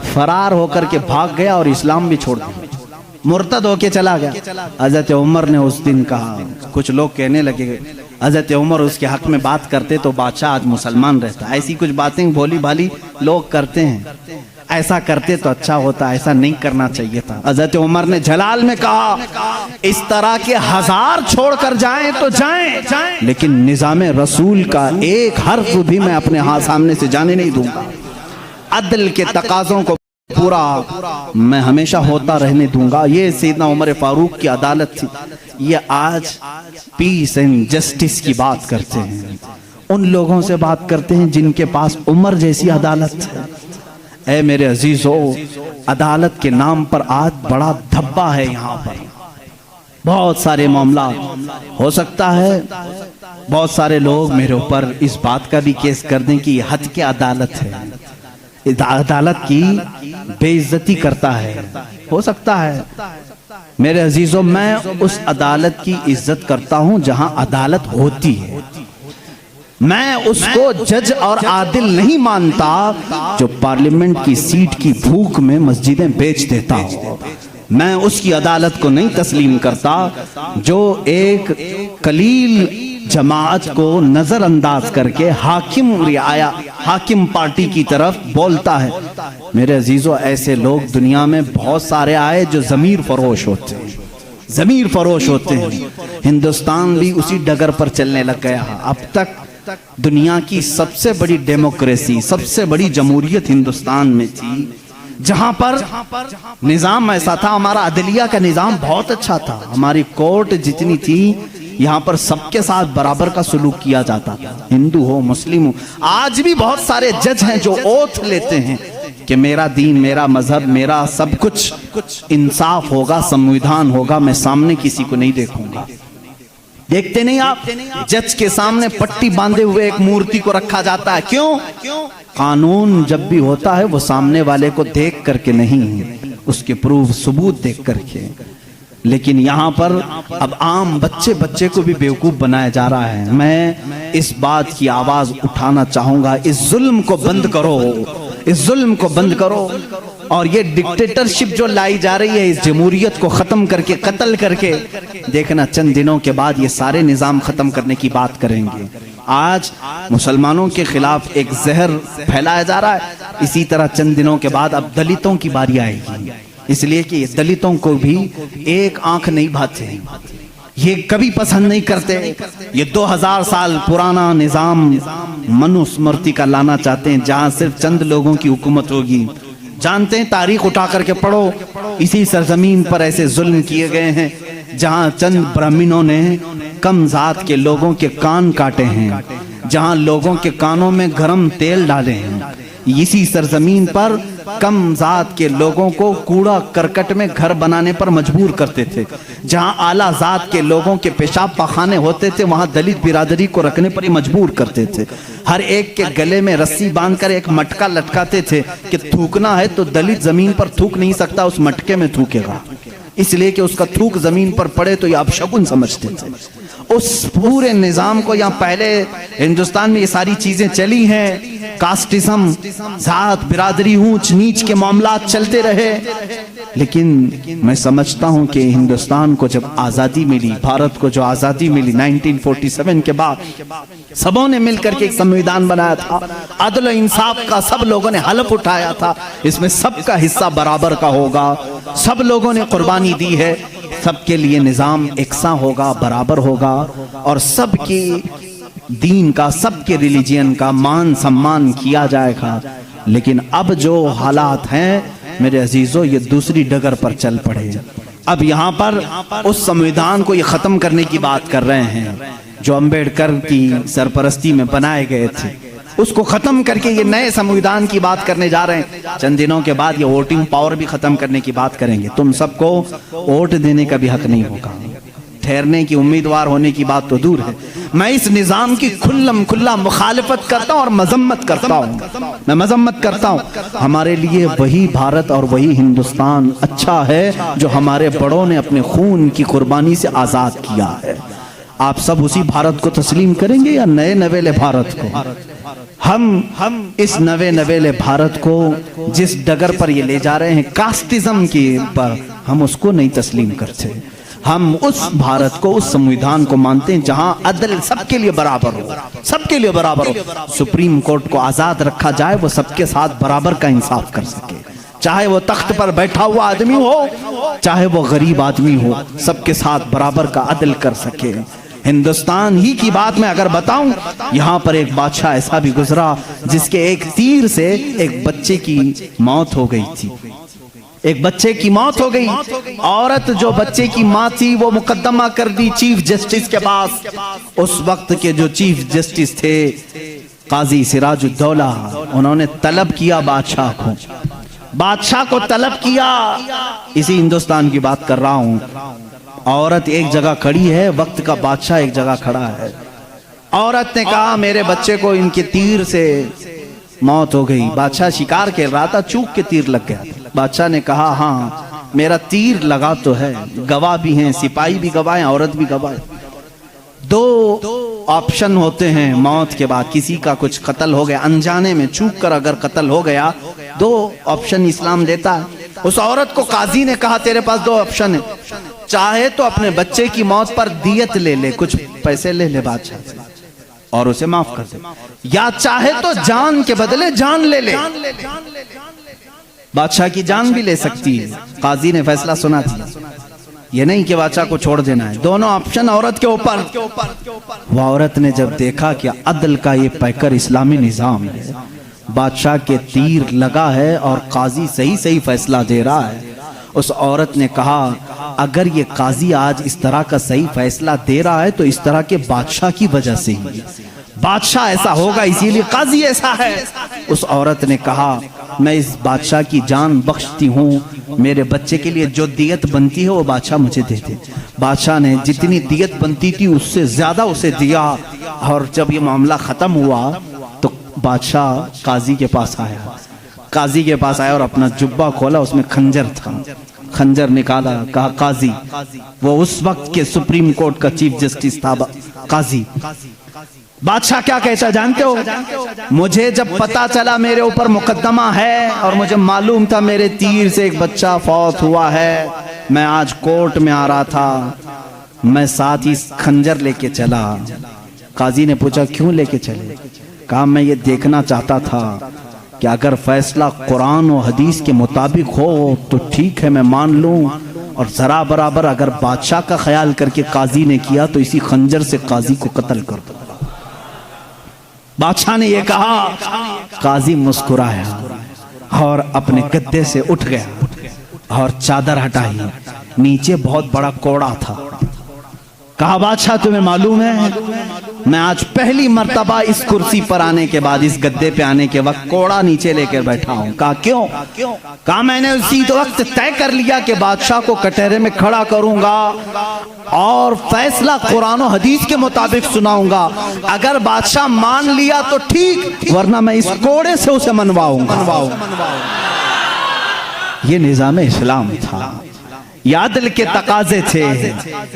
फरार होकर के भाग गया और इस्लाम भी छोड़ दिया, मुर्तद होके चला गया। हजरत उमर ने उस दिन कहा, कुछ लोग कहने लगे हजरत उमर उसके हक में बात करते तो बादशाह आज मुसलमान रहता। ऐसी कुछ बातें भोली भाली लोग करते हैं, ऐसा करते तो अच्छा होता, ऐसा नहीं करना चाहिए था। हजरत उमर ने जलाल में कहा इस तरह के 1000 छोड़कर जाएं तो जाएं, लेकिन निजाम रसूल का एक हर्फ भी मैं अपने हाथ सामने से जाने नहीं दूंगा। अदल के तकाजों को पूरा मैं हमेशा होता रहने दूंगा। ये सैयदना उमर फारूक की अदालत थी। ये आज पीस एंड जस्टिस की बात करते हैं, उन लोगों से बात करते हैं जिनके पास उमर जैसी अदालत है। ऐ मेरे अजीजों, अदालत के नाम पर आज बड़ा धब्बा है। यहाँ पर बहुत सारे मामला हो सकता है, बहुत सारे लोग मेरे ऊपर इस बात का भी केस कर दें कि हद की अदालत है, अदालत की बेइज्जती करता है। हो सकता है मेरे अजीजों, मैं उस अदालत की इज्जत करता हूं जहां अदालत होती है। मैं उसको जज और आदिल नहीं मानता जो पार्लियामेंट की सीट की भूख में मस्जिदें बेच देता हूं। मैं उसकी अदालत को नहीं तस्लीम करता जो एक कलील जमात को नजरअंदाज करके हाकिम पार्टी की तरफ बोलता है। मेरे अजीजों, ऐसे लोग दुनिया में बहुत सारे आए जो जमीर फरोश होते हैं, जमीर फरोश होते हैं। हिंदुस्तान भी उसी डगर पर चलने लग गया। अब तक दुनिया की सबसे बड़ी डेमोक्रेसी, सबसे बड़ी जमहूरियत हिंदुस्तान में थी, जहां पर निजाम ऐसा था। हमारा अदलिया का निजाम बहुत अच्छा था, हमारी कोर्ट जितनी थी यहाँ पर सबके साथ बराबर का सलूक किया जाता था, हिंदू हो मुस्लिम हो। आज भी बहुत सारे जज हैं जो ओथ लेते हैं कि मेरा दीन, मेरा मजहब, मेरा सब कुछ इंसाफ होगा, संविधान होगा, मैं सामने किसी को नहीं देखूंगा। देखते नहीं आप, जज के सामने पट्टी बांधे हुए एक मूर्ति को रखा जाता है। क्यों? कानून जब भी होता है वो सामने वाले को देख करके नहीं, उसके प्रूफ सबूत देख करके। लेकिन यहाँ पर अब आम बच्चे को भी बेवकूफ बनाया जा रहा है। मैं इस बात की आवाज उठाना चाहूंगा, इस जुल्म को बंद करो, इस जुल्म को बंद करो। और ये डिक्टेटरशिप जो लाई जा रही है, इस जमहूरियत को खत्म करके, कत्ल करके, देखना चंद दिनों के बाद ये सारे निजाम खत्म करने की बात करेंगे। आज मुसलमानों के खिलाफ एक जहर फैलाया जा रहा है, इसी तरह चंद दिनों के बाद अब दलितों की बारी आएगी। इसलिए कि दलितों को भी एक आंख नहीं भाते, ये कभी पसंद नहीं करते। ये 2000 साल पुराना निजाम मनुस्मृति का लाना चाहते हैं, जहां सिर्फ चंद लोगों की हुकूमत होगी। जानते हैं, तारीख उठा करके पढ़ो, इसी सरजमीन पर ऐसे जुल्म किए गए हैं जहां चंद ब्राह्मणों ने कम जात के लोगों के कान काटे हैं, जहां लोगों के कानों में गरम तेल डाले हैं। इसी सरजमीन पर कम जात के लोगों को कूड़ा करकट में घर बनाने पर मजबूर करते थे। जहां आला जात के लोगों के पेशाब पाखाने होते थे, वहां दलित बिरादरी को रखने पर ही मजबूर करते थे। हर एक के गले में रस्सी बांधकर एक मटका लटकाते थे कि थूकना है तो दलित जमीन पर थूक नहीं सकता, उस मटके में थूकेगा, इसलिए कि उसका थूक जमीन पर पड़े तो ये अपशगुन समझते थे। उस पूरे निजाम को, यहाँ पहले हिंदुस्तान में ये सारी चीजें चली हैं, कास्टिज्म, जात बिरादरी, ऊंच नीच के मामला चलते रहे। लेकिन मैं समझता हूं कि हिंदुस्तान को जब आजादी मिली, भारत को जो आजादी मिली 1947 के बाद, सबों ने मिलकर के एक संविधान बनाया था, अदल इंसाफ का सब लोगों ने हलफ उठाया था, इसमें सबका हिस्सा बराबर का होगा, सब लोगों ने कुर्बानी दी है, सबके लिए निजाम एकसा होगा, बराबर होगा, और सबकी दीन का, सबके रिलीजियन का मान सम्मान किया जाएगा। लेकिन अब जो हालात हैं मेरे अजीजों, ये दूसरी डगर पर चल पड़े। अब यहाँ पर उस संविधान को ये ख़त्म करने की बात कर रहे हैं जो अंबेडकर की सरपरस्ती में बनाए गए थे, उसको ख़त्म करके ये नए संविधान की बात करने जा रहे हैं। चंद दिनों के बाद ये वोटिंग पावर भी ख़त्म करने की बात करेंगे। तुम सबको वोट देने का भी हक नहीं होगा, ठहरने की उम्मीदवार होने की बात तो दूर है। मैं इस निज़ाम की खुल्लम खुल्ला मुखालिफत करता हूँ और मजम्मत करता हूँ, मैं मजम्मत करता हूँ। हमारे लिए वही भारत और वही हिंदुस्तान अच्छा है जो हमारे बड़ों ने अपने खून की कुर्बानी से आज़ाद किया है। आप सब उसी भारत को तस्लीम करेंगे या नए नवेले भारत को? हम इस नवे नवेले भारत को जिस डगर पर ये ले जा रहे हैं कास्टिज्म के पर, हम उसको नहीं तस्लीम करते। हम उस भारत को, उस संविधान को मानते हैं जहां अदल सबके लिए बराबर हो, सबके लिए बराबर हो। सुप्रीम कोर्ट को आजाद रखा जाए, वो सबके साथ बराबर का इंसाफ कर सके, चाहे वो तख्त पर बैठा हुआ आदमी हो, चाहे वो गरीब आदमी हो, सबके साथ बराबर का अदल कर सके। हिंदुस्तान ही की बात मैं अगर बताऊं, यहाँ पर एक बादशाह ऐसा भी गुजरा जिसके एक तीर से एक बच्चे की मौत हो गई थी, एक बच्चे की मौत हो गई। औरत जो बच्चे की माँ थी वो मुकदमा कर दी चीफ जस्टिस के पास। उस वक्त के जो चीफ जस्टिस थे काजी सिराजुद्दौला, उन्होंने तलब किया बादशाह को तलब किया। इसी हिंदुस्तान की बात कर रहा हूं। औरत एक जगह खड़ी है, वक्त का बादशाह एक जगह खड़ा है। औरत ने कहा मेरे बच्चे को इनके तीर से मौत हो गई। बादशाह शिकार खेल रहा था, चूक के तीर लग गया। बादशाह ने कहा हाँ मेरा तीर लगा तो है, गवाह भी हैं, सिपाही भी गवाह हैं, औरत भी गवाह है। दो ऑप्शन होते हैं मौत के बाद, किसी का कुछ कत्ल हो गया अनजाने में, चूक कर अगर कत्ल हो गया, दो ऑप्शन इस्लाम देता है। उस औरत को काजी ने कहा तेरे पास दो ऑप्शन है, चाहे तो अपने बच्चे की मौत पर दियत ले ले, कुछ पैसे ले ले बादशाह से और उसे माफ कर दे, या चाहे तो जान के बदले जान ले ले। बादशाह की जान भी ले सकती है। काजी ने फैसला सुना दिया, ये नहीं कि बादशाह को छोड़ देना है। दोनों ऑप्शन औरत के ऊपर। वह औरत ने जब देखा कि अदल का ये पैकर इस्लामी निजाम है, बादशाह के तीर लगा है और काजी सही सही फैसला दे रहा है, उस औरत ने कहा अगर ये काजी आज इस तरह का सही फैसला दे रहा है तो इस तरह के बादशाह की वजह से ही, बादशाह ऐसा होगा इसीलिए काजी ऐसा है। उस औरत ने कहा मैं इस बादशाह की जान बख्शती हूँ, मेरे बच्चे के लिए जो दियत बनती है वो बादशाह मुझे दे दे। बादशाह ने जितनी दियत बनती थी उससे ज्यादा उसे दिया। और जब ये मामला खत्म हुआ तो बादशाह काजी के पास आया, काजी के पास आया और अपना जुब्बा खोला, उसमें खंजर था। खंजर निकाला, कहा काजी, वो उस वक्त के सुप्रीम कोर्ट का चीफ जस्टिस था काजी। बादशाह क्या कहता जानते हो? मुझे जब पता चला मेरे ऊपर मुकदमा है और मुझे मालूम था मेरे तीर से एक बच्चा फौत हुआ है, मैं आज कोर्ट में आ रहा था, मैं साथ ही खंजर लेके चला। काजी ने पूछा क्यों लेके चले? कहा मैं ये देखना चाहता था कि अगर फैसला कुरान और हदीस के मुताबिक हो तो ठीक है मैं मान लूं, और जरा बराबर अगर बादशाह का ख्याल करके काजी ने किया तो इसी खंजर से काजी को कत्ल कर दो। बादशाह ने यह कहा, काजी मुस्कुराया और अपने गद्दे से उठ गया और चादर हटाई, नीचे बहुत बड़ा कोड़ा था। कहा बादशाह तुम्हें मालूम है मैं आज पहली मर्तबा इस कुर्सी पर आने के बाद, इस गद्दे पे आने के वक्त कोड़ा नीचे लेकर बैठा हूं। कहा क्यों? कहा मैंने उसी वक्त तय कर लिया कि बादशाह को कटहरे में खड़ा करूंगा और फैसला कुरान और हदीस के मुताबिक सुनाऊंगा। अगर बादशाह मान लिया तो ठीक, वरना मैं इस कोड़े से उसे मनवाऊंगा। ये निजाम इस्लाम था, यादल के तकाजे थे।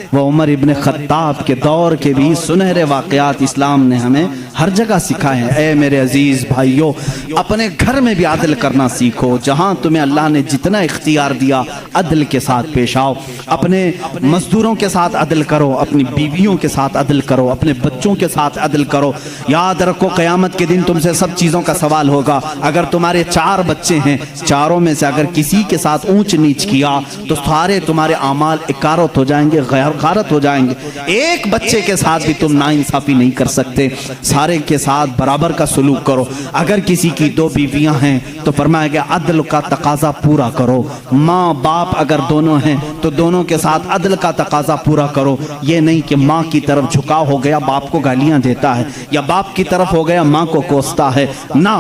वो उमर इब्ने खत्ताब के दौर के भी सुनहरे वाकयात इस्लाम ने हमें हर जगह सिखाए हैं। ऐ मेरे अजीज भाइयों, अपने घर में भी अदल करना सीखो। जहां तुम्हें अल्लाह ने जितना इख्तियार दिया अदल के साथ पेश आओ। अपने मजदूरों के साथ अदल करो, अपनी बीवियों के साथ अदल करो, अपने बच्चों के साथ अदल करो। याद रखो क़यामत के दिन तुमसे सब चीज़ों का सवाल होगा। अगर तुम्हारे 4 बच्चे हैं, चारों में से अगर किसी के साथ ऊंच नीच किया तो सारे सारे तुम्हारे आमाल इकारत हो जाएंगे, गारत हो जाएंगे। एक बच्चे के साथ भी तुम नाइंसाफी नहीं कर सकते, सारे के साथ बराबर का सलूक करो। अगर किसी की 2 बीवियां हैं तो फरमाया गया अदल का तकाजा पूरा करो। माँ बाप अगर दोनों हैं तो दोनों के साथ अदल का तकाजा पूरा करो। ये नहीं कि माँ की तरफ झुकाव हो गया, बाप को गालियां देता है, या बाप की तरफ हो गया, माँ को कोसता है। ना,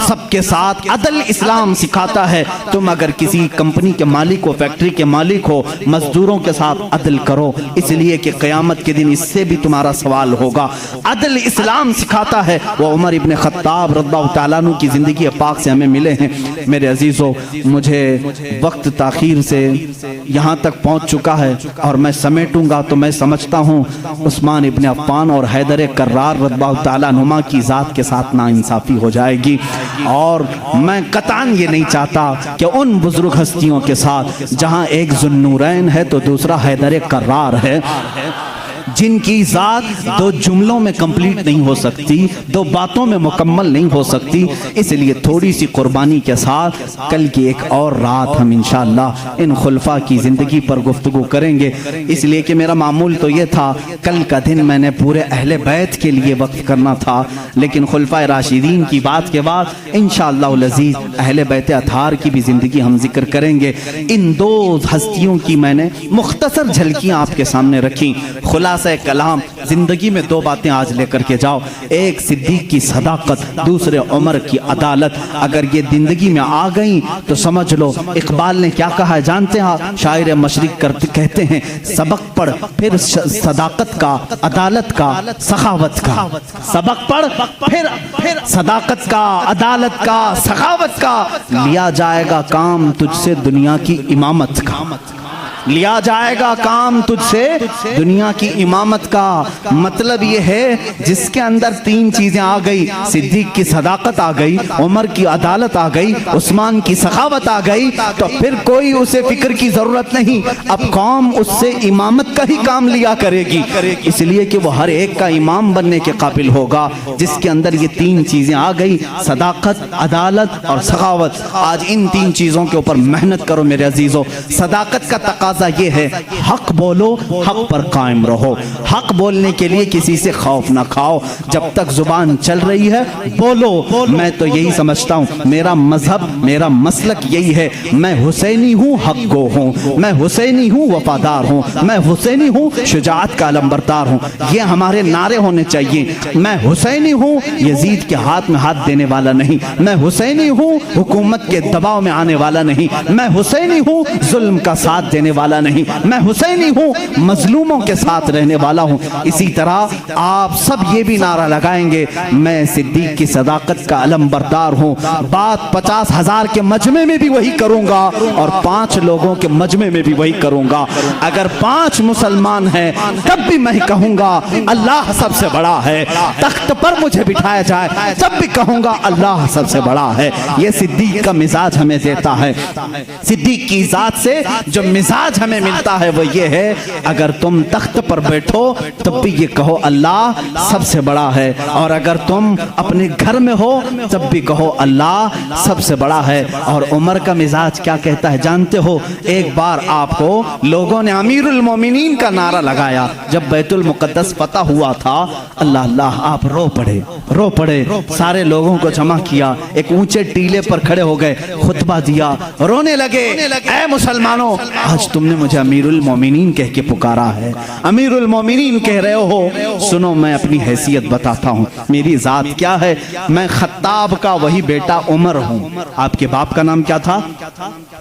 सबके साथ अदल इस्लाम सिखाता है। तुम अगर किसी कंपनी के मालिक हो, फैक्ट्री के मालिक हो, मजदूरों के साथ अदल करो, इसलिए कि क़यामत के दिन इससे भी तुम्हारा सवाल होगा। अदल इस्लाम सिखाता है। वो उमर इब्न खत्ताब रज़ियल्लाहु तआला अन्हु की ज़िंदगी पाक से हमें मिले हैं। मेरे अजीज़ों, मुझे वक्त ताख़ीर से यहाँ तक पहुँच चुका है और मैं समेटूंगा तो मैं समझता हूँ उस्मान इब्न अफ़्फ़ान और हैदर कर्रार रज़ियल्लाहु तआला अन्हुमा की ज़ात के साथ नाइंसाफ़ी हो जाएगी। और मैं कतान ये नहीं चाहता कि उन बुजुर्ग हस्तियों के साथ जहाँ एक ज़ुन्नूरैन है तो दूसरा हैदर कर्रार है, जिनकी ज़ात 2 जुमलों में कंप्लीट नहीं हो सकती, 2 बातों में मुकम्मल नहीं हो सकती। इसलिए थोड़ी सी कुर्बानी के साथ कल की एक और रात हम इंशाअल्लाह इन खुलफा की ज़िंदगी पर गुफ्तगू करेंगे। इसलिए कि मेरा मामूल तो ये था, कल का दिन मैंने पूरे अहले बैत के लिए वक्त करना था, लेकिन खुलफा राशिदीन की बात के बाद इंशाअल्लाह अज़ीज़ अहले बैत अताहार की भी ज़िंदगी हम जिक्र करेंगे। इन 2 हस्तियों की मैंने मुख्तसर झलकियाँ आपके सामने रखी। खुलासा कलाम, जिंदगी में 2 बातें आज लेकर के जाओ, एक सिद्दीक की सदाकत, दूसरे उमर की अदालत। अगर ये जिंदगी में आ गई तो समझ लो इकबाल ने क्या कहा है जानते हैं? शायर मशरिक कहते हैं, सबक पढ़ फिर सदाकत का, अदालत का, सखावत का। सबक पढ़ फिर सदाकत का, अदालत का, सखावत का। लिया जाएगा काम तुझसे दुनिया की इमामत का, लिया जाएगा काम तुझसे दुनिया की इमामत का। मतलब ये है जिसके अंदर 3 चीजें आ गई, सिद्दीक की सदाकत आ गई, उमर की अदालत आ गई, उस्मान की सखावत आ गई, तो फिर कोई उसे फिक्र की जरूरत नहीं। अब कौम उससे इमामत का ही काम लिया करेगी, इसलिए कि वो हर एक का इमाम बनने के काबिल होगा जिसके अंदर ये 3 चीजें आ गई, सदाकत, अदालत और सखावत। आज इन 3 चीजों के ऊपर मेहनत करो मेरे अजीजों। सदाकत का तकाज़ा ये है, हक बोलो, हक पर कायम रहो। हक बोलने के लिए किसी से खौफ ना खाओ, जब तक जुबान चल रही है बोलो। मैं तो यही समझता हूँ, मेरा मजहब, मेरा मसलक यही है, मैं हुसैनी हूँ, हक गो हूँ, मैं हुसैनी हूँ, वफादार हूँ, मैं हुसैनी हूँ, शुजाअत का अलंबरदार हूँ। ये हमारे नारे होने चाहिए। मैं हुसैनी हूँ, यजीद के हाथ में हाथ देने वाला नहीं। मैं हुसैनी हूँ, हुकूमत के दबाव में आने वाला नहीं। मैं हुसैनी हूँ, जुल्म का साथ देने वाला नहीं। मैं हुसैनी हूँ, मजलूमों के साथ रहने वाला हूँ। इसी तरह आप सब ये भी नारा लगाएंगे, मैं सिद्दीक की सदाकत का अलंबरदार हूँ। बात 50,000 के मजमे में भी वही करूंगा और 5 लोगों के मजमे में भी वही करूंगा। अगर 5 मुसलमान हैं तब भी मैं कहूंगा अल्लाह सबसे बड़ा है। तख्त पर मुझे बिठाया जाए तब भी कहूंगा अल्लाह सबसे बड़ा है। ये सिद्दीक का मिजाज हमें देता है। सिद्दीक की जात से जो मिजाज हमें मिलता है वो ये है, अगर तुम तख्त पर बैठो तब भी ये कहो अल्लाह सबसे बड़ा है, और अगर तुम अपने घर में हो तब भी कहो अल्लाह सबसे बड़ा है। और उमर का मिजाज क्या कहता है जानते हो? एक बार आपको लोगों ने अमीरुल मोमिनीन का नारा लगाया जब बैतुल मुकद्दस फतह हुआ था। अल्लाह अल्लाह, आप रो पड़े, सारे लोगों को जमा किया, एक ऊंचे टीले पर खड़े हो गए, खुतबा दिया, रोने लगे, ऐ मुसलमानों, आज तुमने मुझे अमीरुल मोमिनीन कह के पुकारा है, अमीरुल मोमिनीन कह रहे हो। सुनो, मैं अपनी हैसियत बताता हूँ, मेरी जात क्या है। मैं खत्ताब का वही बेटा उमर हूँ। आपके बाप का नाम क्या था?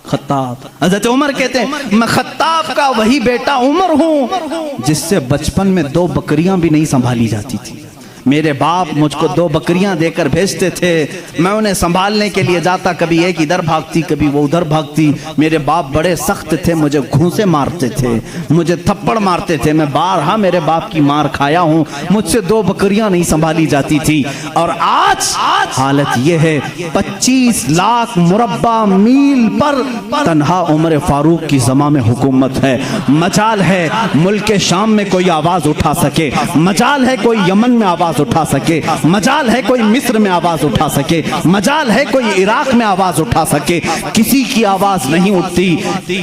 खत्ताब। हज़रत उमर कहते हैं मैं खत्ताब का वही बेटा उमर हूँ जिससे बचपन में 2 बकरियां भी नहीं संभाली जाती थी। मेरे बाप मुझको 2 बकरियां देकर भेजते थे, मैं उन्हें संभालने के लिए जाता, कभी एक इधर भागती कभी वो उधर भागती। मेरे बाप बड़े सख्त थे, मुझे घूंसे मारते थे, मुझे थप्पड़ मारते थे, मैं बारहा मेरे बाप की मार खाया हूँ, मुझसे 2 बकरियां नहीं संभाली जाती थी। और आज हालत ये है, 25 लाख मुरब्बा मील पर तन्हा उमर फारूक की ज़मा में हुकूमत है। मजाल है मुल्क शाम में कोई आवाज उठा सके, मजाल है कोई यमन में आवाज आवाज उठा सके, मजाल है कोई मिस्र में आवाज उठा सके, मजाल है कोई इराक में आवाज उठा सके, किसी की आवाज नहीं उठती।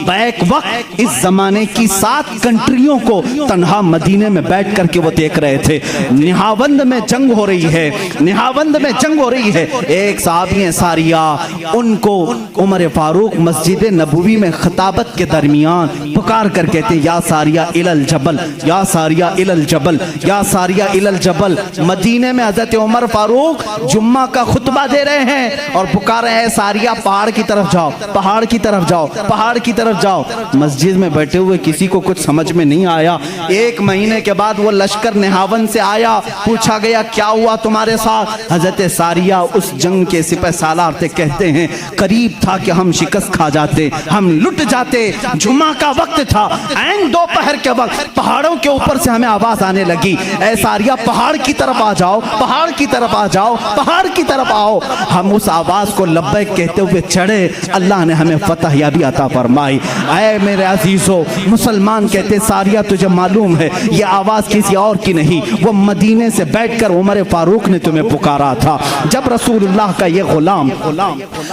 बैक वक्त इस जमाने की 7 कंट्रियों को तन्हा मदीने में बैठ करके वो देख रहे थे। निहावंद में जंग हो रही है, निहावंद में जंग हो रही है। एक साहबी सारिया, उनको उमर फारूक मस्जिद नबवी में खिताबत के दरमियान पुकार कर कहते या सारिया इलल जबल, या सारिया इलल जबल, या सारिया इलल जबल। मदीने में हजरत उमर फारूक जुम्मा का खुतबा दे रहे हैं और पुकार रहे हैं सारिया पहाड़ की तरफ जाओ, पहाड़ की तरफ जाओ, पहाड़ की तरफ जाओ। मस्जिद में बैठे हुए किसी को कुछ समझ में नहीं आया। 1 महीने के बाद वो लश्कर निहावन से आया, पूछा गया क्या हुआ तुम्हारे साथ? हजरत सारिया उस जंग के सिपह सालार थे, कहते हैं करीब था कि हम शिकस्त खा जाते, हम लुट जाते। जुम्मा का वक्त था, ऐन दोपहर के वक्त पहाड़ों के ऊपर से हमें आवाज आने लगी, ऐ सारिया पहाड़ की तरफ आ जाओ, पहाड़ की तरफ आ जाओ, पहाड़ की तरफ आओ। हम उस आवाज को लब्बैक कहते हुए चढ़े, अल्लाह ने हमें फतह याबी अता फरमाई। ऐ मेरे अजीजों, मुसलमान कहते सारिया तुझे मालूम है ये आवाज किसी और की नहीं, वो मदीने से बैठकर उमर फारूक ने तुम्हें पुकारा था। जब रसूलुल्लाह का ये गुलाम,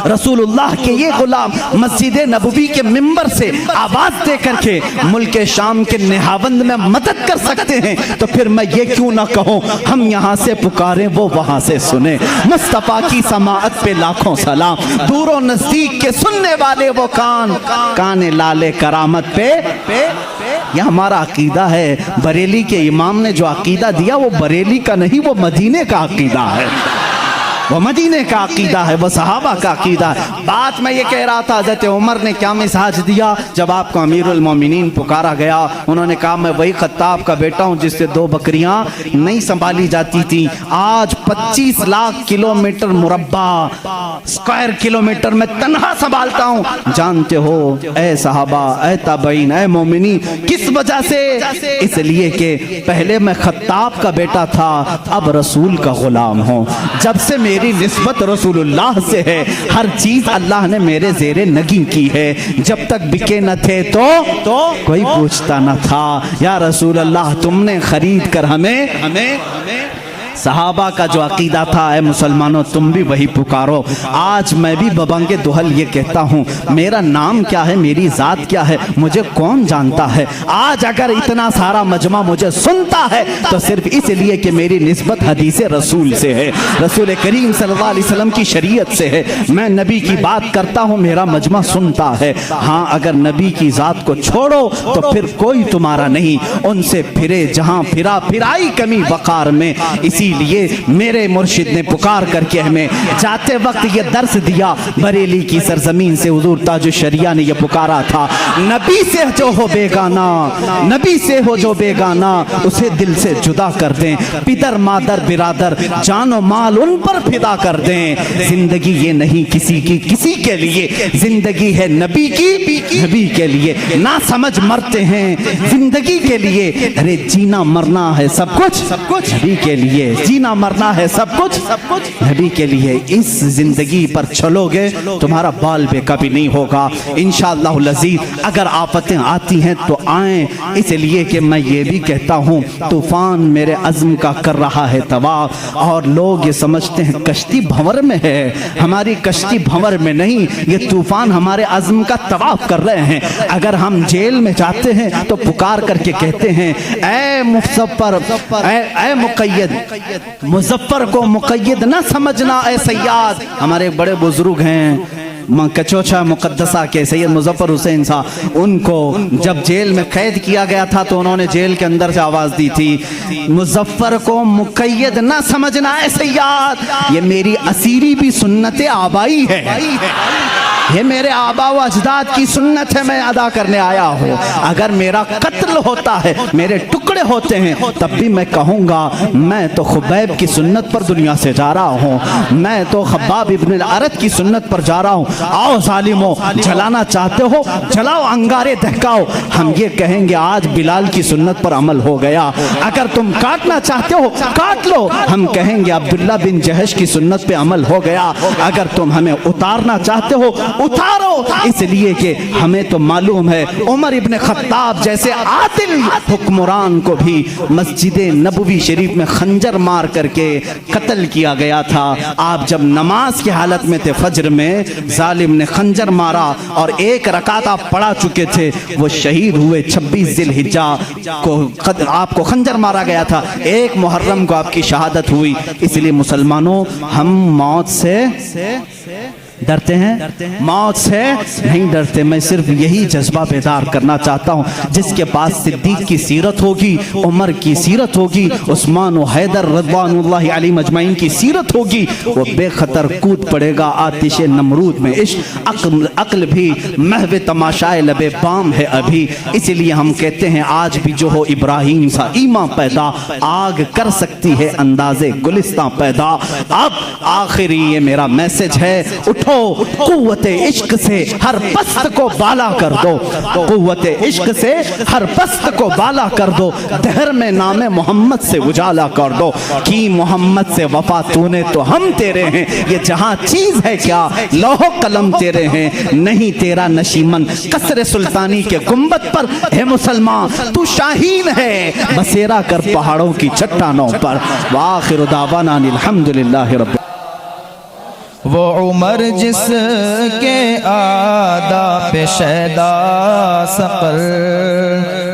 रसूलुल्लाह के ये गुलाम मस्जिद नबवी के मिंबर से आवाज दे करके मुल्क शाम के निहावंद में मदद कर सकते हैं, तो फिर मैं ये क्यों ना कहूं हम यहाँ से पुकारें वो वहां से सुने। मुस्तफा की समाअत पे लाखों सलाम, दूरों नजदीक के सुनने वाले वो कान, काने लाले करामत पे यह हमारा अकीदा है। बरेली के इमाम ने जो अकीदा दिया वो बरेली का नहीं, वो मदीने का अकीदा है, वो मदीने का अकीदा है, वो सहाबा का अकीदा है। बात मैं ये कह रहा था, हज़रत उमर ने क्या मिजाज दिया जब आपको अमीरुल मोमिनीन पुकारा गया। उन्होंने कहा मैं वही खत्ताब का बेटा हूँ जिससे 2 बकरियाँ नहीं संभाली जाती थी, आज 25 लाख किलोमीटर मुरब्बा स्क्वायर किलोमीटर में तन्हा संभालता हूँ। जानते हो ए सहाबा, ए ताबईन, ए मोमिनी, किस वजह से? इसलिए कि पहले मैं खत्ताब का बेटा था, अब रसूल का गुलाम हूँ। जब से मेरी निस्बत रसूलुल्लाह से है, हर चीज अल्लाह ने मेरे ज़ेरे नगी की है। जब तक बिके न थे तो कोई पूछता न था, या रसूल अल्लाह तुमने खरीद कर हमें सहाबा का जो अकीदा था, ऐ मुसलमानों तुम भी वही पुकारो। आज मैं भी बबंगे दुहल ये कहता हूँ, मेरा नाम क्या है, मेरी ज़ात क्या है, मुझे कौन जानता है। आज अगर इतना सारा मजमा मुझे सुनता है तो सिर्फ इसलिए कि मेरी निस्बत हदीस रसूल से है, रसूल करीम सल्लल्लाहु अलैहि वसल्लम की शरीयत से है। मैं नबी की बात करता हूँ, मेरा मजमा सुनता है। हाँ, अगर नबी की ज़ात को छोड़ो तो फिर कोई तुम्हारा नहीं, उनसे फिरे जहाँ फिरा फिराई कमी वक़ार में। इसीलिए मेरे मुर्शिद ने पुकार करके हमें जाते वक्त ये दर्स दिया, बरेली की सरजमीन से हुजूर ताजुश शरिया ने ये पुकारा था, नबी से जो हो बेगाना, नबी से हो जो बेगाना उसे दिल से जुदा कर दें, पितर मादर बिरादर जानो माल उन पर फिदा कर दें। जिंदगी ये नहीं किसी की किसी के लिए, जिंदगी है नबी की नबी के लिए। ना समझ मरते हैं जिंदगी के लिए, अरे जीना मरना है सब कुछ नबी के लिए, जीना मरना है सब कुछ नबी के लिए। इस जिंदगी पर चलोगे तुम्हारा बाल बेका भी नहीं होगा इंशाअल्लाह लजीज। अगर आफतें आती हैं तो आए, इसलिए कि मैं ये भी कहता हूँ तूफान मेरे अज़्म का कर रहा है तवाफ, और लोग ये समझते हैं कश्ती भंवर में है, हमारी कश्ती भंवर में नहीं, ये तूफान हमारे अज़्म का तवाफ कर रहे हैं। अगर हम जेल में जाते हैं तो पुकार करके कहते हैं ऐ मुज़फ़्फ़र, ऐ मुक़य्यद, मुज़फ़्फ़र को मुक़य्यद न समझना ऐ सय्याद। हमारे बड़े बुजुर्ग हैं कचोचा मुक़द्दसा के सैयद मुज़फ़्फ़र हुसैन साहब, उनको जब जेल में कैद किया गया था तो उन्होंने जेल के अंदर से आवाज़ दी थी, मुज़फ़्फ़र को मुक़य्यद न समझना ऐ सय्याद। ये मेरी असीरी भी सुन्नत आबाई है, ये मेरे आबा व अजदाद की सुन्नत है, मैं अदा करने आया हूँ। अगर मेरा कत्ल होता है, मेरे टुकड़े होते हैं, तब भी मैं कहूँगा मैं तो खुबैब की सुन्नत पर दुनिया से जा रहा हूँ, मैं तो खब्बाब इब्न अरत की सुन्नत पर जा रहा हूँ। आओ जालिमो, जलाना चाहते हो जलाओ, अंगारे दहकाओ, हम ये कहेंगे आज बिलाल की सुन्नत पर अमल हो गया। अगर तुम काटना चाहते हो काट लो, हम कहेंगे अब्दुल्ला बिन जहश की सुन्नत पे अमल हो गया। अगर तुम हमें उतारना चाहते हो उतारो, इसलिए कि हमें तो मालूम है उमर इब्न खत्ताब जैसे आदिल हुक्मरान को भी मस्जिद नबवी शरीफ में खंजर मार करके कत्ल किया गया था। आप जब नमाज की हालत में थे, फज्र में जालिम ने खंजर मारा और एक रकात आप पढ़ा चुके थे, वो शहीद हुए 26 जिलहिज्जा को आपको खंजर मारा गया था, 1 मुहर्रम को आपकी शहादत हुई। इसलिए मुसलमानों, हम मौत से डरते हैं? मौत से नहीं डरते। मैं सिर्फ यही जज्बा बेदार करना चाहता हूँ, जिसके पास सिद्दीक की सीरत होगी, उमर की सीरत होगी, उस्मान व हैदर रज़वानुल्लाहि अलैहिम अजमईन की सीरत होगी, वो बेखतर कूद पड़ेगा आतिश नमरूद में। इश्क अक्ल भी महव तमाशाए लबे बाम है अभी। इसलिए हम कहते हैं आज भी जो हो इब्राहिम सा ईमान पैदा, आग कर सकती है अंदाजे गुलिस्तां पैदा। अब आखिरी ये मेरा मैसेज है, उठो कुव्वते इश्क से हर पस्त को बाला कर दो, कुव्वते इश्क से हर पस्त को बाला कर दो, दहर में नामे मोहम्मद से उजाला कर दो। कि मोहम्मद से वफा तूने तो हम तेरे हैं, ये जहां चीज है क्या लौह कलम तेरे हैं, नहीं तेरा नशीमन कसरे सुल्तानी के गुंबद पर है मुसलमान, तू शाहीन है बसेरा कर पहाड़ों की चट्टानों पर। वाखिर दावाना अल्हम्दुलिल्लाहि रब्बिल। वो उमर जिसके आदा पे शैदा सकर,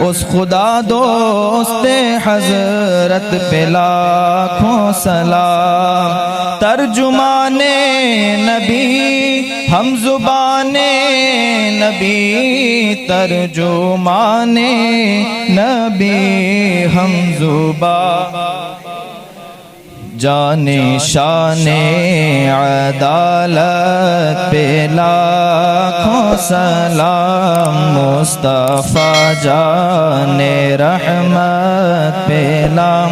उस खुदा दोस्ते हजरत पे लाखों सलाम। तर्जुमाने नबी हम जुबाने नबी, तर्जुमाने नबी हम जुबान। जाने शाने अदालत पे लाखों सलाम, मुस्तफ़ा जाने रहमत पे लाम।